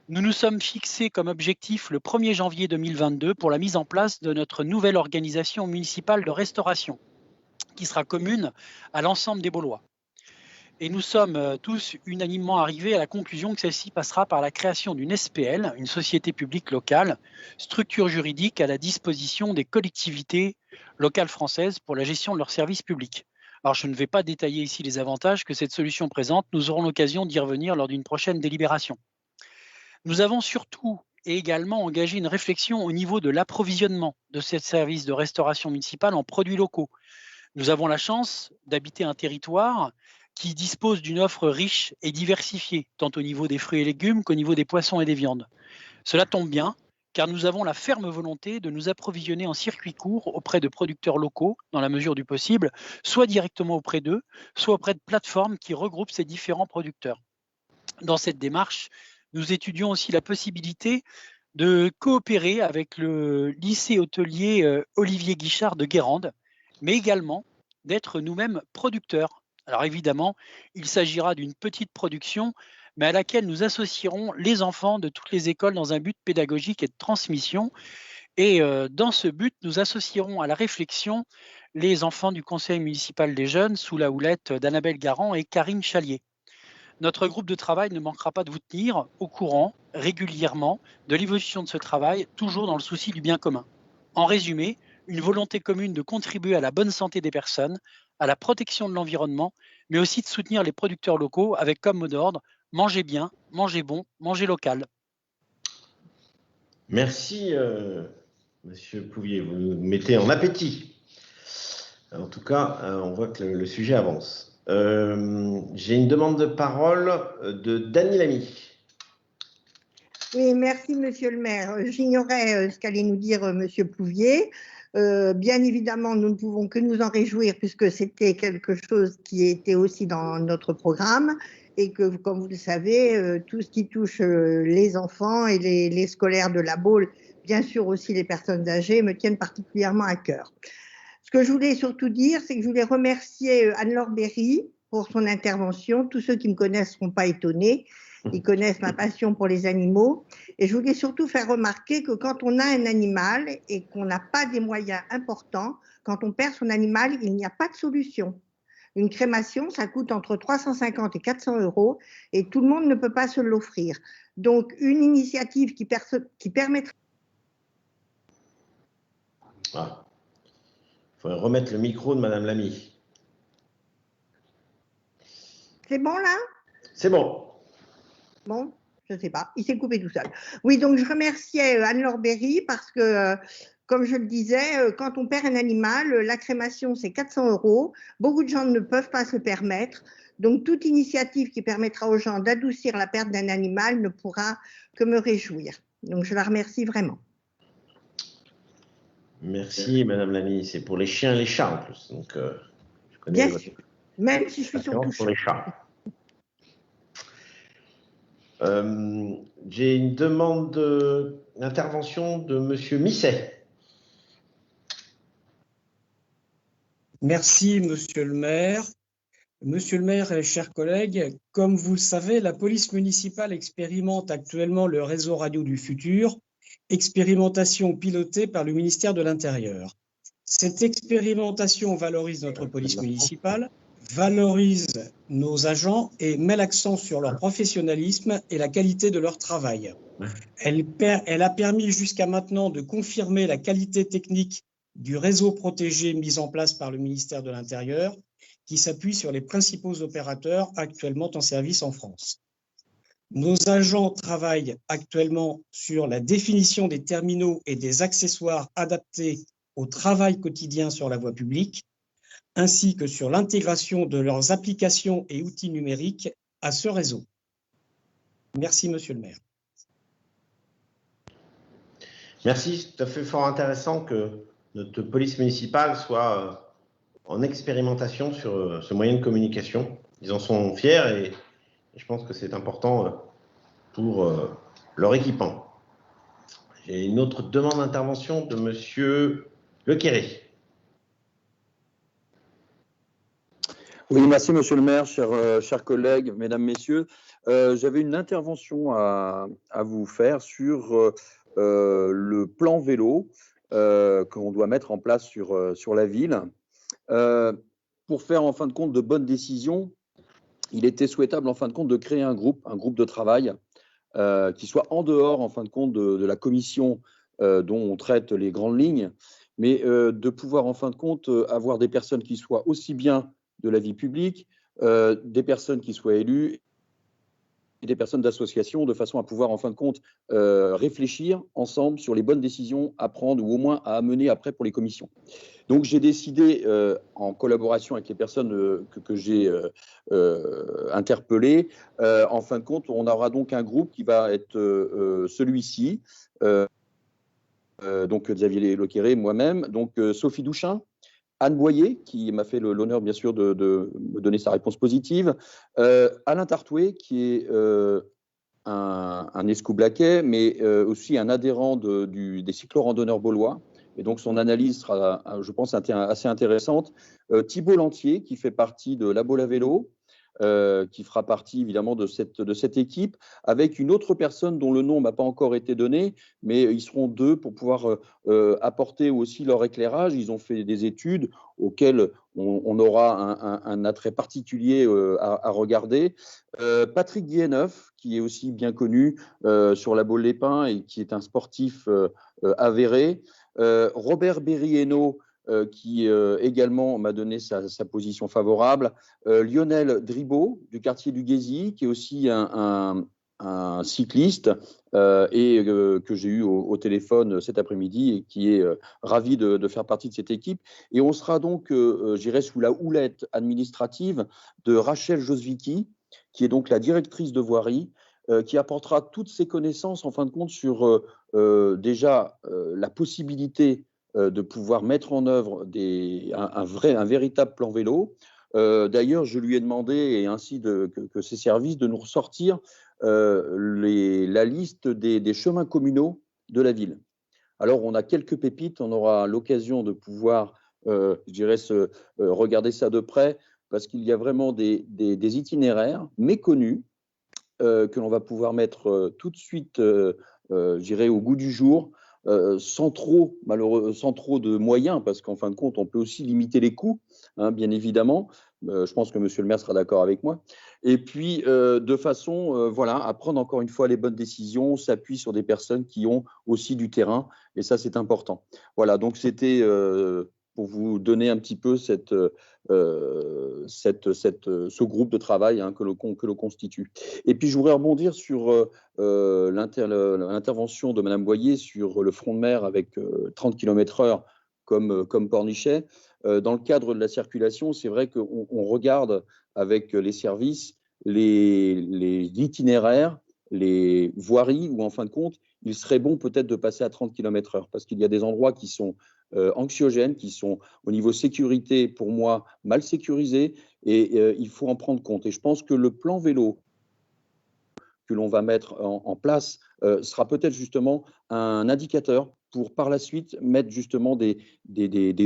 Nous nous sommes fixés comme objectif le 1er janvier 2022 pour la mise en place de notre nouvelle organisation municipale de restauration, qui sera commune à l'ensemble des Baulois. Et nous sommes tous unanimement arrivés à la conclusion que celle-ci passera par la création d'une SPL, une société publique locale, structure juridique à la disposition des collectivités locales françaises pour la gestion de leurs services publics. Alors, je ne vais pas détailler ici les avantages que cette solution présente, nous aurons l'occasion d'y revenir lors d'une prochaine délibération. Nous avons surtout et également engagé une réflexion au niveau de l'approvisionnement de ces services de restauration municipale en produits locaux. Nous avons la chance d'habiter un territoire qui dispose d'une offre riche et diversifiée, tant au niveau des fruits et légumes qu'au niveau des poissons et des viandes. Cela tombe bien, car nous avons la ferme volonté de nous approvisionner en circuit court auprès de producteurs locaux, dans la mesure du possible, soit directement auprès d'eux, soit auprès de plateformes qui regroupent ces différents producteurs. Dans cette démarche, nous étudions aussi la possibilité de coopérer avec le lycée hôtelier Olivier Guichard de Guérande, mais également d'être nous-mêmes producteurs. Alors évidemment, il s'agira d'une petite production, mais à laquelle nous associerons les enfants de toutes les écoles dans un but pédagogique et de transmission. Et dans ce but, nous associerons à la réflexion les enfants du conseil municipal des jeunes sous la houlette d'Annabelle Garand et Karine Chalier. Notre groupe de travail ne manquera pas de vous tenir au courant régulièrement de l'évolution de ce travail, toujours dans le souci du bien commun. En résumé, une volonté commune de contribuer à la bonne santé des personnes, à la protection de l'environnement, mais aussi de soutenir les producteurs locaux avec comme mot d'ordre « Mangez bien, mangez bon, mangez local ». Merci, Monsieur Plouvier. Vous nous mettez en appétit. En tout cas, on voit que le sujet avance. J'ai une demande de parole de Dany Lamy. Oui, merci, monsieur le maire. J'ignorais ce qu'allait nous dire monsieur Plouvier. Bien évidemment, nous ne pouvons que nous en réjouir puisque c'était quelque chose qui était aussi dans notre programme et que, comme vous le savez, tout ce qui touche les enfants et les scolaires de la Baule, bien sûr aussi les personnes âgées, me tiennent particulièrement à cœur. Ce que je voulais surtout dire, c'est que je voulais remercier Anne-Laure Berry pour son intervention. Tous ceux qui me connaissent ne seront pas étonnés. Ils connaissent ma passion pour les animaux. Et je voulais surtout faire remarquer que quand on a un animal et qu'on n'a pas des moyens importants, quand on perd son animal, il n'y a pas de solution. Une crémation, ça coûte entre 350 et 400 € et tout le monde ne peut pas se l'offrir. Donc, une initiative qui permettrait... Ah. Il faudrait remettre le micro de Madame Lamy. C'est bon là? C'est bon. Bon, je ne sais pas, il s'est coupé tout seul. Oui, donc je remerciais Anne-Laure Berry parce que, comme je le disais, quand on perd un animal, la crémation c'est 400 €. Beaucoup de gens ne peuvent pas se permettre. Donc toute initiative qui permettra aux gens d'adoucir la perte d'un animal ne pourra que me réjouir. Donc je la remercie vraiment. Merci Madame Lamy, c'est pour les chiens et les chats en plus. Donc, je connais bien votre... sûr, même si je suis surtout pour les chats. J'ai une demande d'intervention de Monsieur Misset. Merci, Monsieur le maire. Monsieur le maire et chers collègues, comme vous le savez, la police municipale expérimente actuellement le réseau radio du futur, expérimentation pilotée par le ministère de l'Intérieur. Cette expérimentation valorise notre police municipale, valorise nos agents et met l'accent sur leur professionnalisme et la qualité de leur travail. Elle a permis jusqu'à maintenant de confirmer la qualité technique du réseau protégé mis en place par le ministère de l'Intérieur, qui s'appuie sur les principaux opérateurs actuellement en service en France. Nos agents travaillent actuellement sur la définition des terminaux et des accessoires adaptés au travail quotidien sur la voie publique, ainsi que sur l'intégration de leurs applications et outils numériques à ce réseau. Merci, Monsieur le maire. Merci, c'est tout à fait fort intéressant que notre police municipale soit en expérimentation sur ce moyen de communication. Ils en sont fiers et je pense que c'est important pour leur équipement. J'ai une autre demande d'intervention de Monsieur Lequéré. Oui, merci Monsieur le maire, chers collègues, mesdames, messieurs. J'avais une intervention à vous faire sur le plan vélo qu'on doit mettre en place sur la ville. Pour faire en fin de compte de bonnes décisions, il était souhaitable en fin de compte de créer un groupe de travail qui soit en dehors en fin de compte de la commission dont on traite les grandes lignes, mais de pouvoir en fin de compte avoir des personnes qui soient aussi bien de la vie publique, des personnes qui soient élues et des personnes d'association, de façon à pouvoir en fin de compte réfléchir ensemble sur les bonnes décisions à prendre ou au moins à amener après pour les commissions. Donc j'ai décidé, en collaboration avec les personnes que j'ai interpellées, en fin de compte, on aura donc un groupe qui va être celui-ci, donc Xavier Lequéré, moi-même, donc Sophie Douchin, Anne Boyer, qui m'a fait l'honneur, bien sûr, de me donner sa réponse positive. Alain Tartoué, qui est un escoublaquais, mais aussi un adhérent des cyclo-randonneurs baulois. Et donc, son analyse sera, je pense, assez intéressante. Thibault Lantier, qui fait partie de la Baule à vélo, qui fera partie, évidemment, de cette équipe, avec une autre personne dont le nom m'a pas encore été donné, mais ils seront deux pour pouvoir apporter aussi leur éclairage. Ils ont fait des études auxquelles on aura un attrait particulier à regarder. Patrick Guilleneuf, qui est aussi bien connu sur la Baule les Pins et qui est un sportif avéré. Robert Berrieno, qui également m'a donné sa position favorable. Lionel Dribaud, du quartier du Guésy, qui est aussi un cycliste et que j'ai eu au téléphone cet après-midi et qui est ravi de faire partie de cette équipe. Et on sera donc, j'irai sous la houlette administrative de Rachel Josvicki, qui est donc la directrice de voirie, qui apportera toutes ses connaissances en fin de compte sur déjà la possibilité de pouvoir mettre en œuvre un véritable plan vélo. D'ailleurs, je lui ai demandé, et ainsi que ses services, de nous ressortir la liste des chemins communaux de la ville. Alors, on a quelques pépites, on aura l'occasion de pouvoir, je dirais, regarder ça de près, parce qu'il y a vraiment des itinéraires méconnus que l'on va pouvoir mettre tout de suite, je dirais, au goût du jour, sans trop de moyens, parce qu'en fin de compte, on peut aussi limiter les coûts, hein, bien évidemment. Je pense que Monsieur le maire sera d'accord avec moi. Et puis, de façon voilà, à prendre encore une fois les bonnes décisions, on s'appuie sur des personnes qui ont aussi du terrain, et ça, c'est important. Voilà, donc c'était pour vous donner un petit peu ce groupe de travail que l'on constitue. Et puis, je voudrais rebondir sur l'intervention de Madame Boyer sur le front de mer avec 30 km/h comme Pornichet. Dans le cadre de la circulation, c'est vrai qu'on regarde avec les services les itinéraires, les voiries où, en fin de compte, il serait bon peut-être de passer à 30 km/h parce qu'il y a des endroits qui sont anxiogènes, qui sont au niveau sécurité, pour moi, mal sécurisés et il faut en prendre compte. Et je pense que le plan vélo que l'on va mettre en place sera peut-être justement un indicateur pour par la suite mettre justement des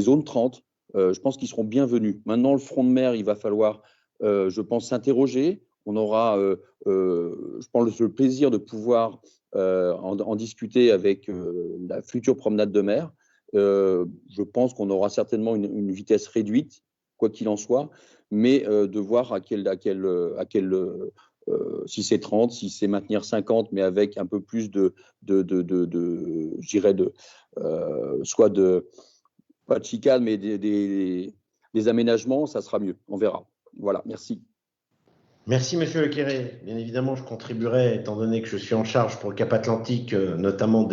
zones 30. Je pense qu'ils seront bienvenus. Maintenant, le front de mer, il va falloir, je pense, s'interroger. On aura, je pense, le plaisir de pouvoir en discuter avec la future promenade de mer. Je pense qu'on aura certainement une vitesse réduite, quoi qu'il en soit, mais de voir si c'est 30, si c'est maintenir 50, mais avec un peu plus je dirais soit pas de chicane, mais des aménagements, ça sera mieux. On verra. Voilà, merci. Merci, monsieur Lequéré. Bien évidemment, je contribuerai, étant donné que je suis en charge pour le Cap Atlantique, notamment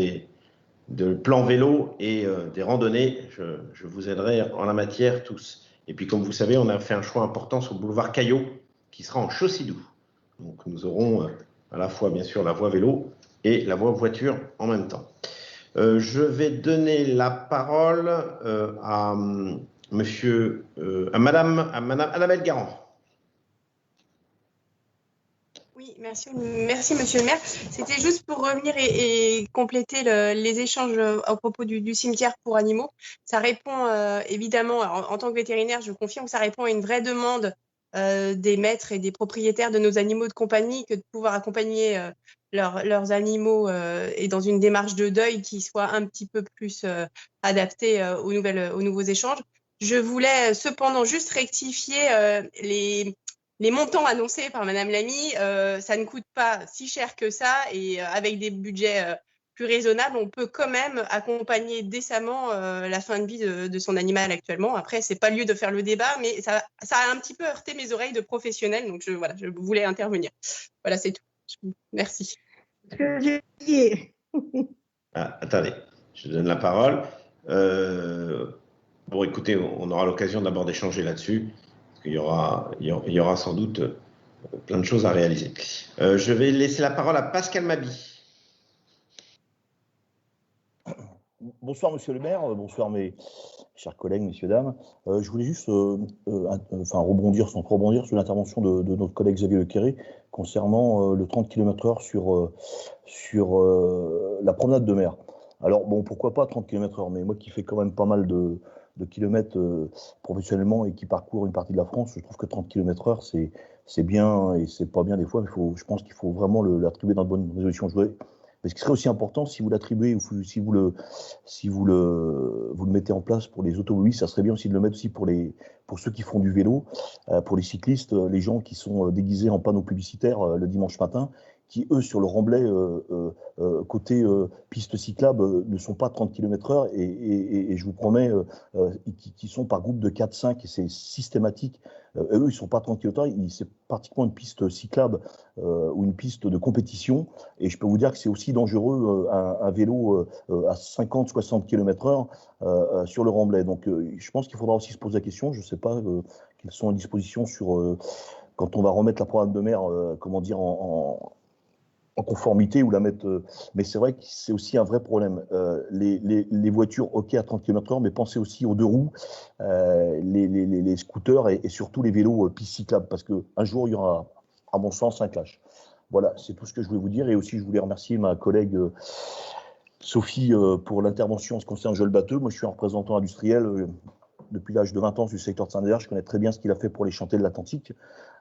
de plans vélo et des randonnées. Je vous aiderai en la matière tous. Et puis, comme vous savez, on a fait un choix important sur le boulevard Caillot, qui sera en Chaucidou. Donc, nous aurons à la fois, bien sûr, la voie vélo et la voie voiture en même temps. Je vais donner la parole à Madame Annabelle Garand. Oui, merci Monsieur le maire. C'était juste pour revenir et compléter les échanges à propos du cimetière pour animaux. Ça répond évidemment, alors, en tant que vétérinaire, je confirme que ça répond à une vraie demande des maîtres et des propriétaires de nos animaux de compagnie que de pouvoir accompagner leurs animaux et dans une démarche de deuil qui soit un petit peu plus adaptée aux nouveaux échanges. Je voulais cependant juste rectifier les montants annoncés par Madame Lamy. Ça ne coûte pas si cher que ça et avec des budgets plus raisonnables, on peut quand même accompagner décemment la fin de vie de son animal actuellement. Après, c'est pas le lieu de faire le débat, mais ça a un petit peu heurté mes oreilles de professionnels, donc je voulais intervenir. Voilà, c'est tout. Merci. Attendez, je donne la parole. Bon, écoutez, on aura l'occasion d'abord d'échanger là-dessus. Il y aura sans doute plein de choses à réaliser. Je vais laisser la parole à Pascal Mabi. Bonsoir, monsieur le maire. Bonsoir, mes chers collègues, messieurs, dames. Je voulais juste rebondir sur l'intervention de notre collègue Xavier Lequéré concernant le 30 km/h sur la promenade de mer. Alors, bon, pourquoi pas 30 km/h, mais moi qui fais quand même pas mal de kilomètres professionnellement et qui parcourt une partie de la France, je trouve que 30 km/h, c'est bien et c'est pas bien des fois, mais je pense qu'il faut vraiment l'attribuer dans de bonnes résolutions. Mais ce qui serait aussi important, si vous l'attribuez ou si vous le mettez en place pour les automobilistes, ça serait bien aussi de le mettre aussi pour ceux qui font du vélo, pour les cyclistes, les gens qui sont déguisés en panneaux publicitaires le dimanche matin, qui, eux, sur le remblai, côté piste cyclable, ne sont pas 30 km/h et je vous promets, qui sont par groupe de 4-5 et c'est systématique. Eux, ils ne sont pas 30 km/h, c'est pratiquement une piste cyclable ou une piste de compétition. Et je peux vous dire que c'est aussi dangereux un vélo à 50-60 km/h sur le remblai. Donc, je pense qu'il faudra aussi se poser la question. Je ne sais pas quelles sont les dispositions sur quand on va remettre la promenade de mer, en conformité ou la mettre. Mais c'est vrai que c'est aussi un vrai problème. Les voitures, OK, à 30 km/h, mais pensez aussi aux deux roues, les scooters et surtout les vélos pistes cyclables, parce qu'un jour, il y aura, à mon sens, un clash. Voilà, c'est tout ce que je voulais vous dire. Et aussi, je voulais remercier ma collègue Sophie pour l'intervention en ce qui concerne Joël Batteux. Moi, je suis un représentant industriel. Depuis l'âge de 20 ans du secteur de Saint-Nazaire, je connais très bien ce qu'il a fait pour les chantiers de l'Atlantique.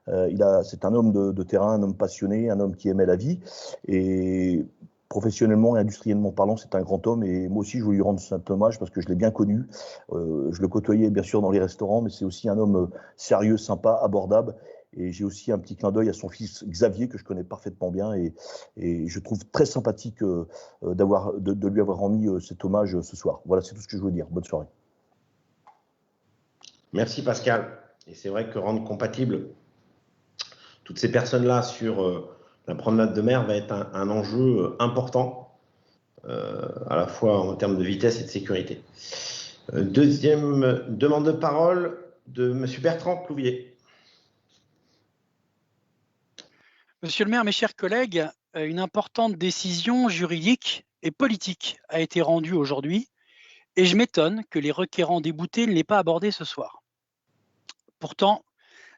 C'est un homme de terrain, un homme passionné, un homme qui aimait la vie. Et professionnellement et industriellement parlant, c'est un grand homme. Et moi aussi, je voulais lui rendre cet hommage parce que je l'ai bien connu. Je le côtoyais bien sûr dans les restaurants, mais c'est aussi un homme sérieux, sympa, abordable. Et j'ai aussi un petit clin d'œil à son fils Xavier, que je connais parfaitement bien. Et je trouve très sympathique de lui avoir remis cet hommage ce soir. Voilà, c'est tout ce que je voulais dire. Bonne soirée. Merci Pascal. Et c'est vrai que rendre compatible toutes ces personnes-là sur la promenade de mer va être un enjeu important, à la fois en termes de vitesse et de sécurité. Deuxième demande de parole de M. Bertrand Plouvier. Monsieur le maire, mes chers collègues, une importante décision juridique et politique a été rendue aujourd'hui et je m'étonne que les requérants déboutés ne l'aient pas abordée ce soir. Pourtant,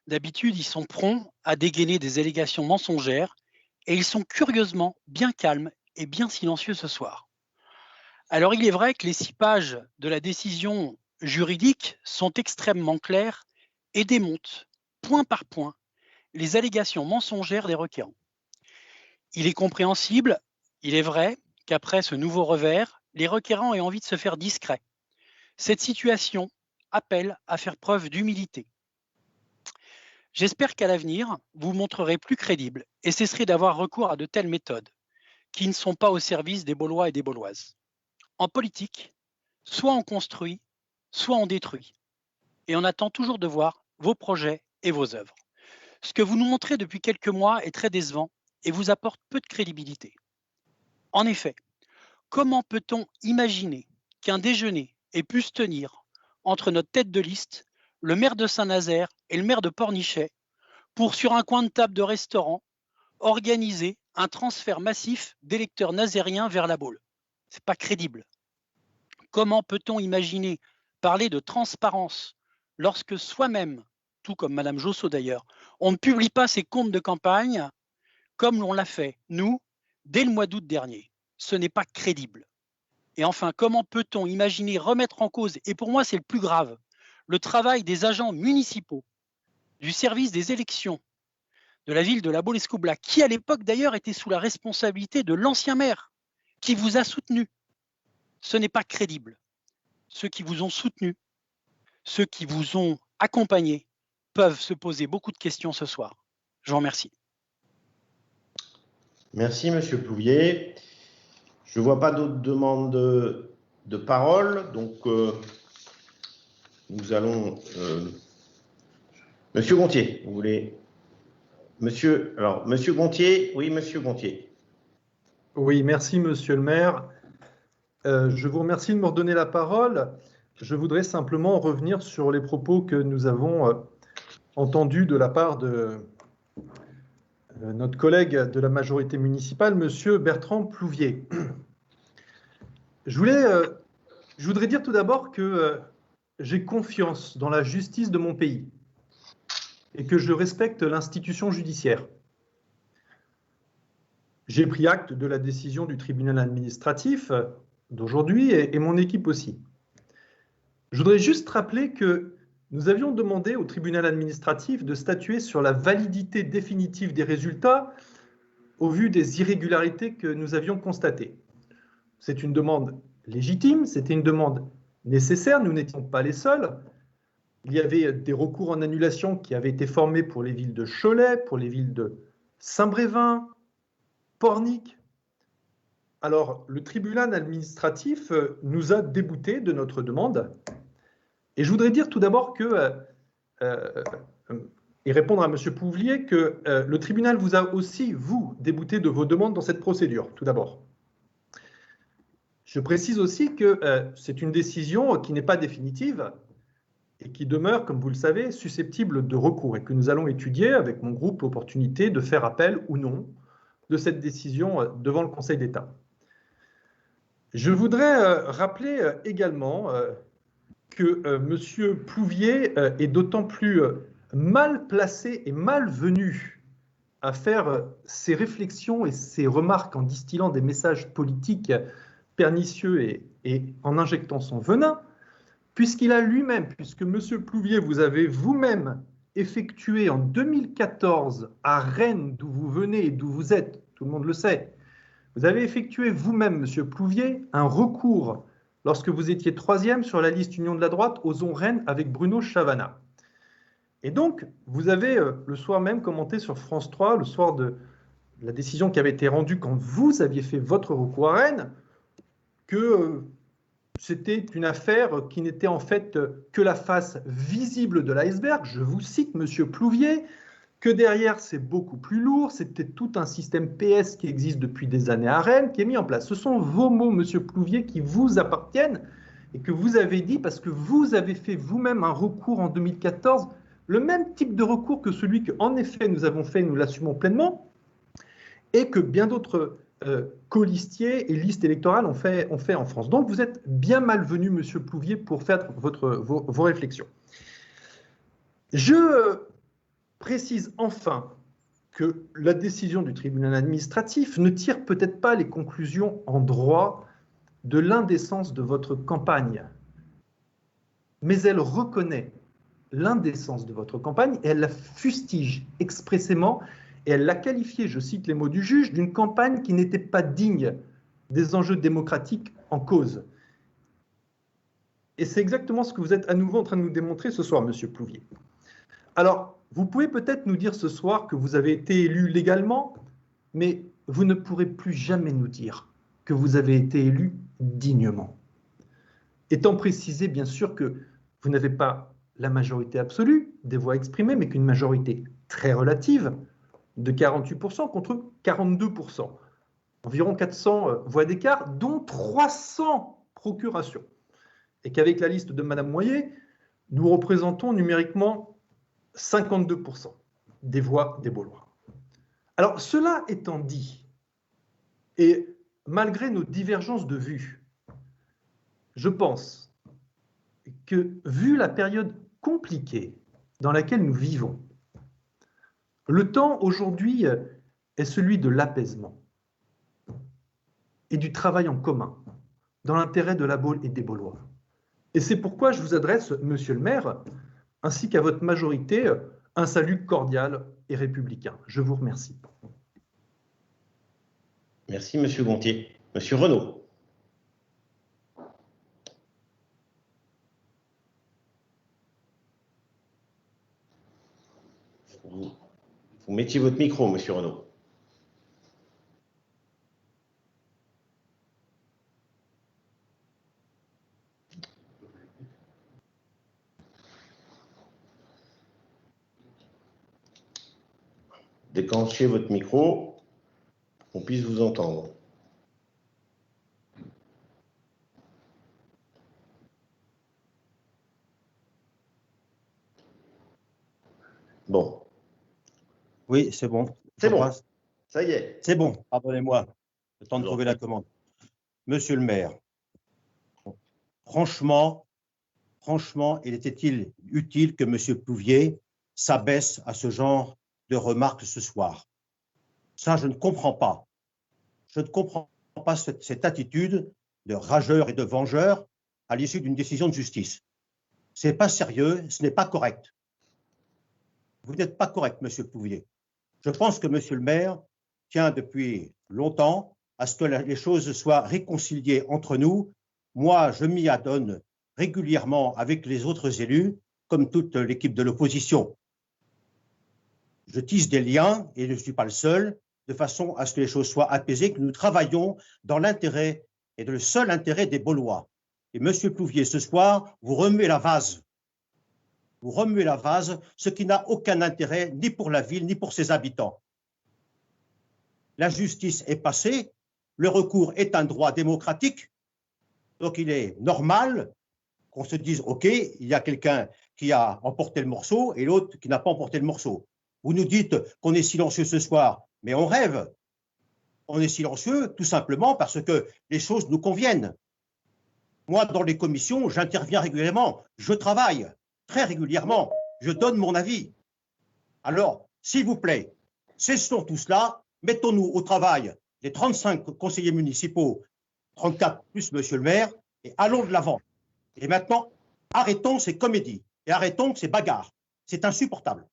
d'habitude, ils sont prompts à dégainer des allégations mensongères et ils sont curieusement bien calmes et bien silencieux ce soir. Alors il est vrai que les 6 pages de la décision juridique sont extrêmement claires et démontent, point par point, les allégations mensongères des requérants. Il est compréhensible, il est vrai, qu'après ce nouveau revers, les requérants aient envie de se faire discrets. Cette situation appelle à faire preuve d'humilité. J'espère qu'à l'avenir, vous vous montrerez plus crédible et cesserez d'avoir recours à de telles méthodes qui ne sont pas au service des Baulois et des Bauloises. En politique, soit on construit, soit on détruit. Et on attend toujours de voir vos projets et vos œuvres. Ce que vous nous montrez depuis quelques mois est très décevant et vous apporte peu de crédibilité. En effet, comment peut-on imaginer qu'un déjeuner ait pu se tenir entre notre tête de liste, le maire de Saint-Nazaire et le maire de Pornichet, pour, sur un coin de table de restaurant, organiser un transfert massif d'électeurs nazériens vers la Baule? Ce n'est pas crédible. Comment peut-on imaginer parler de transparence lorsque soi-même, tout comme Mme Josso d'ailleurs, on ne publie pas ses comptes de campagne comme l'on l'a fait, nous, dès le mois d'août dernier? Ce n'est pas crédible. Et enfin, comment peut-on imaginer remettre en cause, et pour moi c'est le plus grave, le travail des agents municipaux, du service des élections de la ville de La Baule-Escoublac, qui à l'époque d'ailleurs était sous la responsabilité de l'ancien maire, qui vous a soutenu? Ce n'est pas crédible. Ceux qui vous ont soutenu, ceux qui vous ont accompagné, peuvent se poser beaucoup de questions ce soir. Je vous remercie. Merci, Monsieur Plouvier. Je ne vois pas d'autres demandes de parole, donc nous allons… Monsieur Gontier, vous voulez… Monsieur Gontier, oui, Monsieur Gontier. Oui, merci, Monsieur le maire. Je vous remercie de me redonner la parole. Je voudrais simplement revenir sur les propos que nous avons entendus de la part de notre collègue de la majorité municipale, Monsieur Bertrand Plouvier. Je voudrais dire tout d'abord que j'ai confiance dans la justice de mon pays et que je respecte l'institution judiciaire. J'ai pris acte de la décision du tribunal administratif d'aujourd'hui et mon équipe aussi. Je voudrais juste rappeler que nous avions demandé au tribunal administratif de statuer sur la validité définitive des résultats au vu des irrégularités que nous avions constatées. C'est une demande légitime, c'était une demande nécessaire, nous n'étions pas les seuls. Il y avait des recours en annulation qui avaient été formés pour les villes de Cholet, pour les villes de Saint-Brévin, Pornic. Alors, le tribunal administratif nous a déboutés de notre demande. Et je voudrais dire tout d'abord que, et répondre à M. Plouvier, que le tribunal vous a aussi, vous, débouté de vos demandes dans cette procédure, tout d'abord. Je précise aussi que c'est une décision qui n'est pas définitive et qui demeure, comme vous le savez, susceptible de recours et que nous allons étudier avec mon groupe l'opportunité de faire appel ou non de cette décision devant le Conseil d'État. Je voudrais rappeler également que M. Plouvier est d'autant plus mal placé et malvenu à faire ses réflexions et ses remarques en distillant des messages politiques pernicieux et en injectant son venin, puisqu'il a lui-même, puisque M. Plouvier, vous avez vous-même effectué en 2014 à Rennes, d'où vous venez et d'où vous êtes, tout le monde le sait, vous avez effectué vous-même, M. Plouvier, un recours lorsque vous étiez 3e sur la liste Union de la droite aux Rennes avec Bruno Chavana. Et donc, vous avez le soir même commenté sur France 3, le soir de la décision qui avait été rendue quand vous aviez fait votre recours à Rennes, que c'était une affaire qui n'était en fait que la face visible de l'iceberg. Je vous cite, M. Plouvier, que derrière c'est beaucoup plus lourd, c'était tout un système PS qui existe depuis des années à Rennes, qui est mis en place. Ce sont vos mots, M. Plouvier, qui vous appartiennent et que vous avez dit parce que vous avez fait vous-même un recours en 2014, le même type de recours que celui qu'en effet nous avons fait, nous l'assumons pleinement, et que bien d'autres colistiers et listes électorales ont fait en France. Donc vous êtes bien malvenu, M. Plouvier, pour faire vos réflexions. Je précise enfin que la décision du tribunal administratif ne tire peut-être pas les conclusions en droit de l'indécence de votre campagne, mais elle reconnaît l'indécence de votre campagne et elle la fustige expressément et elle l'a qualifiée, je cite les mots du juge, d'une campagne qui n'était pas digne des enjeux démocratiques en cause. Et c'est exactement ce que vous êtes à nouveau en train de nous démontrer ce soir, Monsieur Plouvier. Alors, vous pouvez peut-être nous dire ce soir que vous avez été élu légalement, mais vous ne pourrez plus jamais nous dire que vous avez été élu dignement. Étant précisé, bien sûr, que vous n'avez pas la majorité absolue des voix exprimées, mais qu'une majorité très relative de 48% contre 42%. Environ 400 voix d'écart, dont 300 procurations. Et qu'avec la liste de Madame Moyer, nous représentons numériquement 52% des voix des Baulois. Alors, cela étant dit, et malgré nos divergences de vues, je pense que, vu la période compliquée dans laquelle nous vivons, le temps aujourd'hui est celui de l'apaisement et du travail en commun, dans l'intérêt de la Baule et des Baulois. Et c'est pourquoi je vous adresse, Monsieur le maire, ainsi qu'à votre majorité, un salut cordial et républicain. Je vous remercie. Merci, Monsieur Gontier. Monsieur Renaud. Vous mettiez votre micro, Monsieur Renaud. Déclenchez votre micro pour qu'on puisse vous entendre. Bon. Oui, c'est bon. C'est bon. Ça y est. C'est bon, pardonnez-moi. Le temps de trouver la commande. Monsieur le maire, franchement, il était-il utile que Monsieur Plouvier s'abaisse à ce genre de remarques ce soir? Ça, je ne comprends pas. Je ne comprends pas cette attitude de rageur et de vengeur à l'issue d'une décision de justice. Ce n'est pas sérieux, ce n'est pas correct. Vous n'êtes pas correct, Monsieur Plouvier. Je pense que Monsieur le maire tient depuis longtemps à ce que les choses soient réconciliées entre nous. Moi, je m'y adonne régulièrement avec les autres élus, comme toute l'équipe de l'opposition. Je tisse des liens, et je ne suis pas le seul, de façon à ce que les choses soient apaisées, que nous travaillons dans l'intérêt et le seul intérêt des Baulois. Et Monsieur Plouvier, ce soir, vous remuez la vase. Vous remuez la vase, ce qui n'a aucun intérêt ni pour la ville, ni pour ses habitants. La justice est passée, le recours est un droit démocratique, donc il est normal qu'on se dise, OK, il y a quelqu'un qui a emporté le morceau et l'autre qui n'a pas emporté le morceau. Vous nous dites qu'on est silencieux ce soir, mais on rêve. On est silencieux tout simplement parce que les choses nous conviennent. Moi, dans les commissions, j'interviens régulièrement, je travaille très régulièrement, je donne mon avis. Alors, s'il vous plaît, cessons tout cela, mettons-nous au travail, les 35 conseillers municipaux, 34 plus Monsieur le maire, et allons de l'avant. Et maintenant, arrêtons ces comédies et arrêtons ces bagarres. C'est insupportable.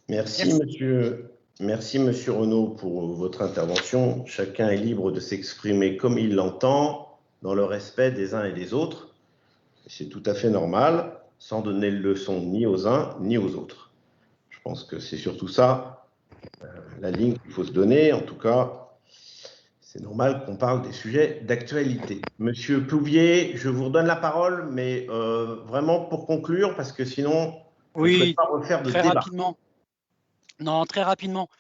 Merci, Monsieur Renaud, pour votre intervention. Chacun est libre de s'exprimer comme il l'entend, dans le respect des uns et des autres. C'est tout à fait normal, sans donner de leçons ni aux uns ni aux autres. Je pense que c'est surtout ça, la ligne qu'il faut se donner. En tout cas, c'est normal qu'on parle des sujets d'actualité. Monsieur Plouvier, je vous redonne la parole, mais vraiment pour conclure, parce que sinon, on ne peut pas refaire de débat. Rapidement. Non, très rapidement.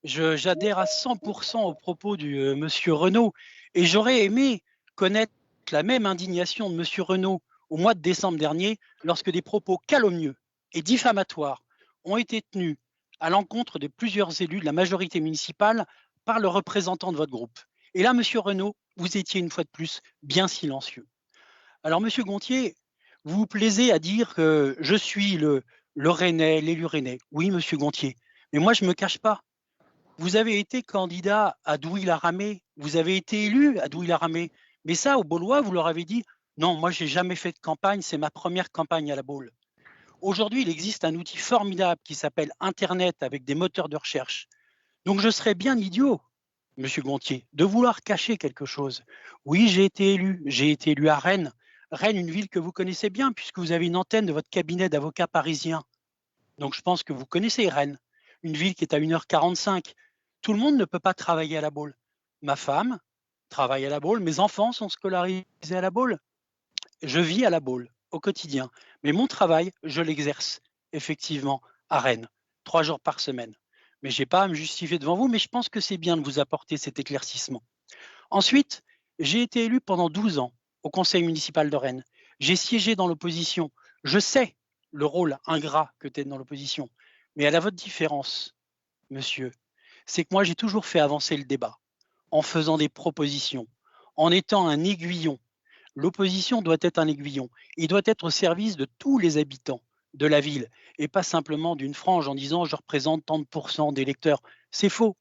J'adhère à 100% aux propos du Monsieur Renaud, et j'aurais aimé connaître la même indignation de Monsieur Renaud au mois de décembre dernier, lorsque des propos calomnieux et diffamatoires ont été tenus à l'encontre de plusieurs élus de la majorité municipale par le représentant de votre groupe. Et là, Monsieur Renaud, vous étiez une fois de plus bien silencieux. Alors, Monsieur Gontier, vous vous plaisez à dire que je suis le Rennais, l'élu Rennais. Oui, Monsieur Gontier, Mais moi, je ne me cache pas. Vous avez été candidat à Douy-la-Ramée, vous avez été élu à Douy-la-Ramée. Mais ça, aux Baulois, vous leur avez dit « Non, moi, je n'ai jamais fait de campagne, c'est ma première campagne à la Baule ». Aujourd'hui, il existe un outil formidable qui s'appelle Internet avec des moteurs de recherche. Donc, je serais bien idiot, Monsieur Gontier, de vouloir cacher quelque chose. Oui, j'ai été élu à Rennes. Rennes, une ville que vous connaissez bien puisque vous avez une antenne de votre cabinet d'avocats parisien. Donc, je pense que vous connaissez Rennes, une ville qui est à 1h45. Tout le monde ne peut pas travailler à la Baule. Ma femme travaille à la Baule, mes enfants sont scolarisés à la Baule. Je vis à la Baule au quotidien. Mais mon travail, je l'exerce effectivement à Rennes, 3 jours par semaine. Mais je n'ai pas à me justifier devant vous, mais je pense que c'est bien de vous apporter cet éclaircissement. Ensuite, j'ai été élu pendant 12 ans au conseil municipal de Rennes. J'ai siégé dans l'opposition. Je sais le rôle ingrat que tu es dans l'opposition. Mais à la votre différence, monsieur, c'est que moi, j'ai toujours fait avancer le débat en faisant des propositions, en étant un aiguillon. L'opposition doit être un aiguillon. Il doit être au service de tous les habitants de la ville et pas simplement d'une frange en disant « je représente tant de pourcents d'électeurs ». C'est faux.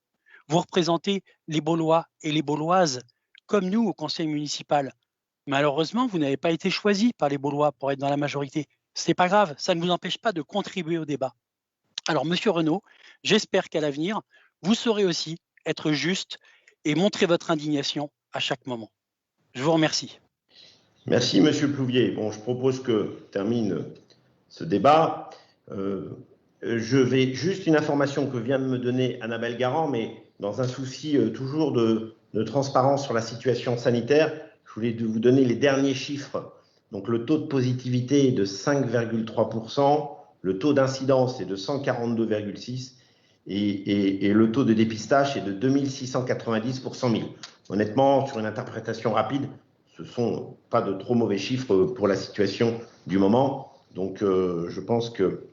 Vous représentez les Baulois et les Bauloises comme nous au conseil municipal. Malheureusement, vous n'avez pas été choisi par les Baulois pour être dans la majorité. Ce n'est pas grave, ça ne vous empêche pas de contribuer au débat. Alors, Monsieur Renaud, j'espère qu'à l'avenir, vous saurez aussi être juste et montrer votre indignation à chaque moment. Je vous remercie. Merci, Monsieur Plouvier. Bon, je propose que termine ce débat. Je vais juste une information que vient de me donner Annabelle Garand, mais dans un souci toujours de transparence sur la situation sanitaire, je voulais vous donner les derniers chiffres. Donc, le taux de positivité est de 5,3%, le taux d'incidence est de 142,6% et le taux de dépistage est de 2690 pour 100 000. Honnêtement, sur une interprétation rapide, ce ne sont pas de trop mauvais chiffres pour la situation du moment. Donc, je pense que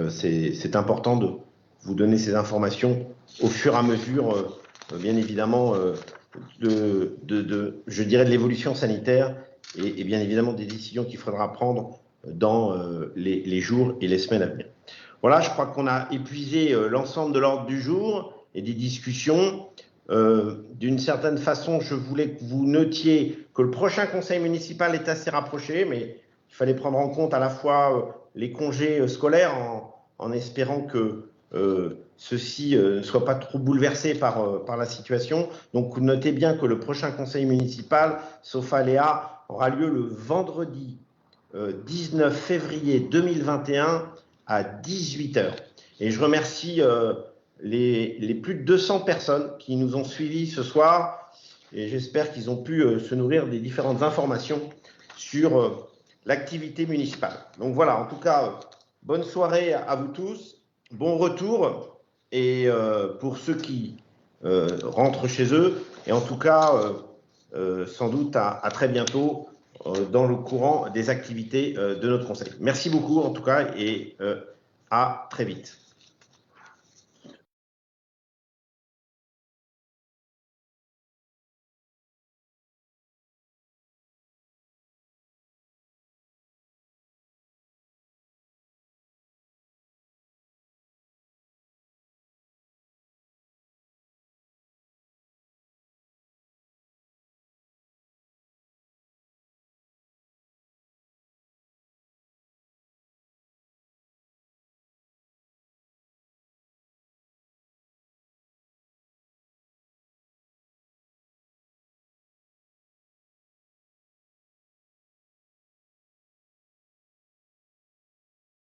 c'est important de vous donner ces informations au fur et à mesure, bien évidemment, je dirais de l'évolution sanitaire et bien évidemment des décisions qu'il faudra prendre dans les jours et les semaines à venir. Voilà, je crois qu'on a épuisé l'ensemble de l'ordre du jour et des discussions. D'une certaine façon, je voulais que vous notiez que le prochain conseil municipal est assez rapproché, mais il fallait prendre en compte à la fois les congés scolaires en espérant que ceux-ci ne soient pas trop bouleversés par la situation. Donc, notez bien que le prochain conseil municipal, sauf aléa, aura lieu le vendredi 19 février 2021 à 18h. Et je remercie les plus de 200 personnes qui nous ont suivis ce soir et j'espère qu'ils ont pu se nourrir des différentes informations sur l'activité municipale. Donc voilà, en tout cas, bonne soirée à vous tous, bon retour et pour ceux qui rentrent chez eux et en tout cas, sans doute à très bientôt dans le courant des activités de notre conseil. Merci beaucoup en tout cas et à très vite.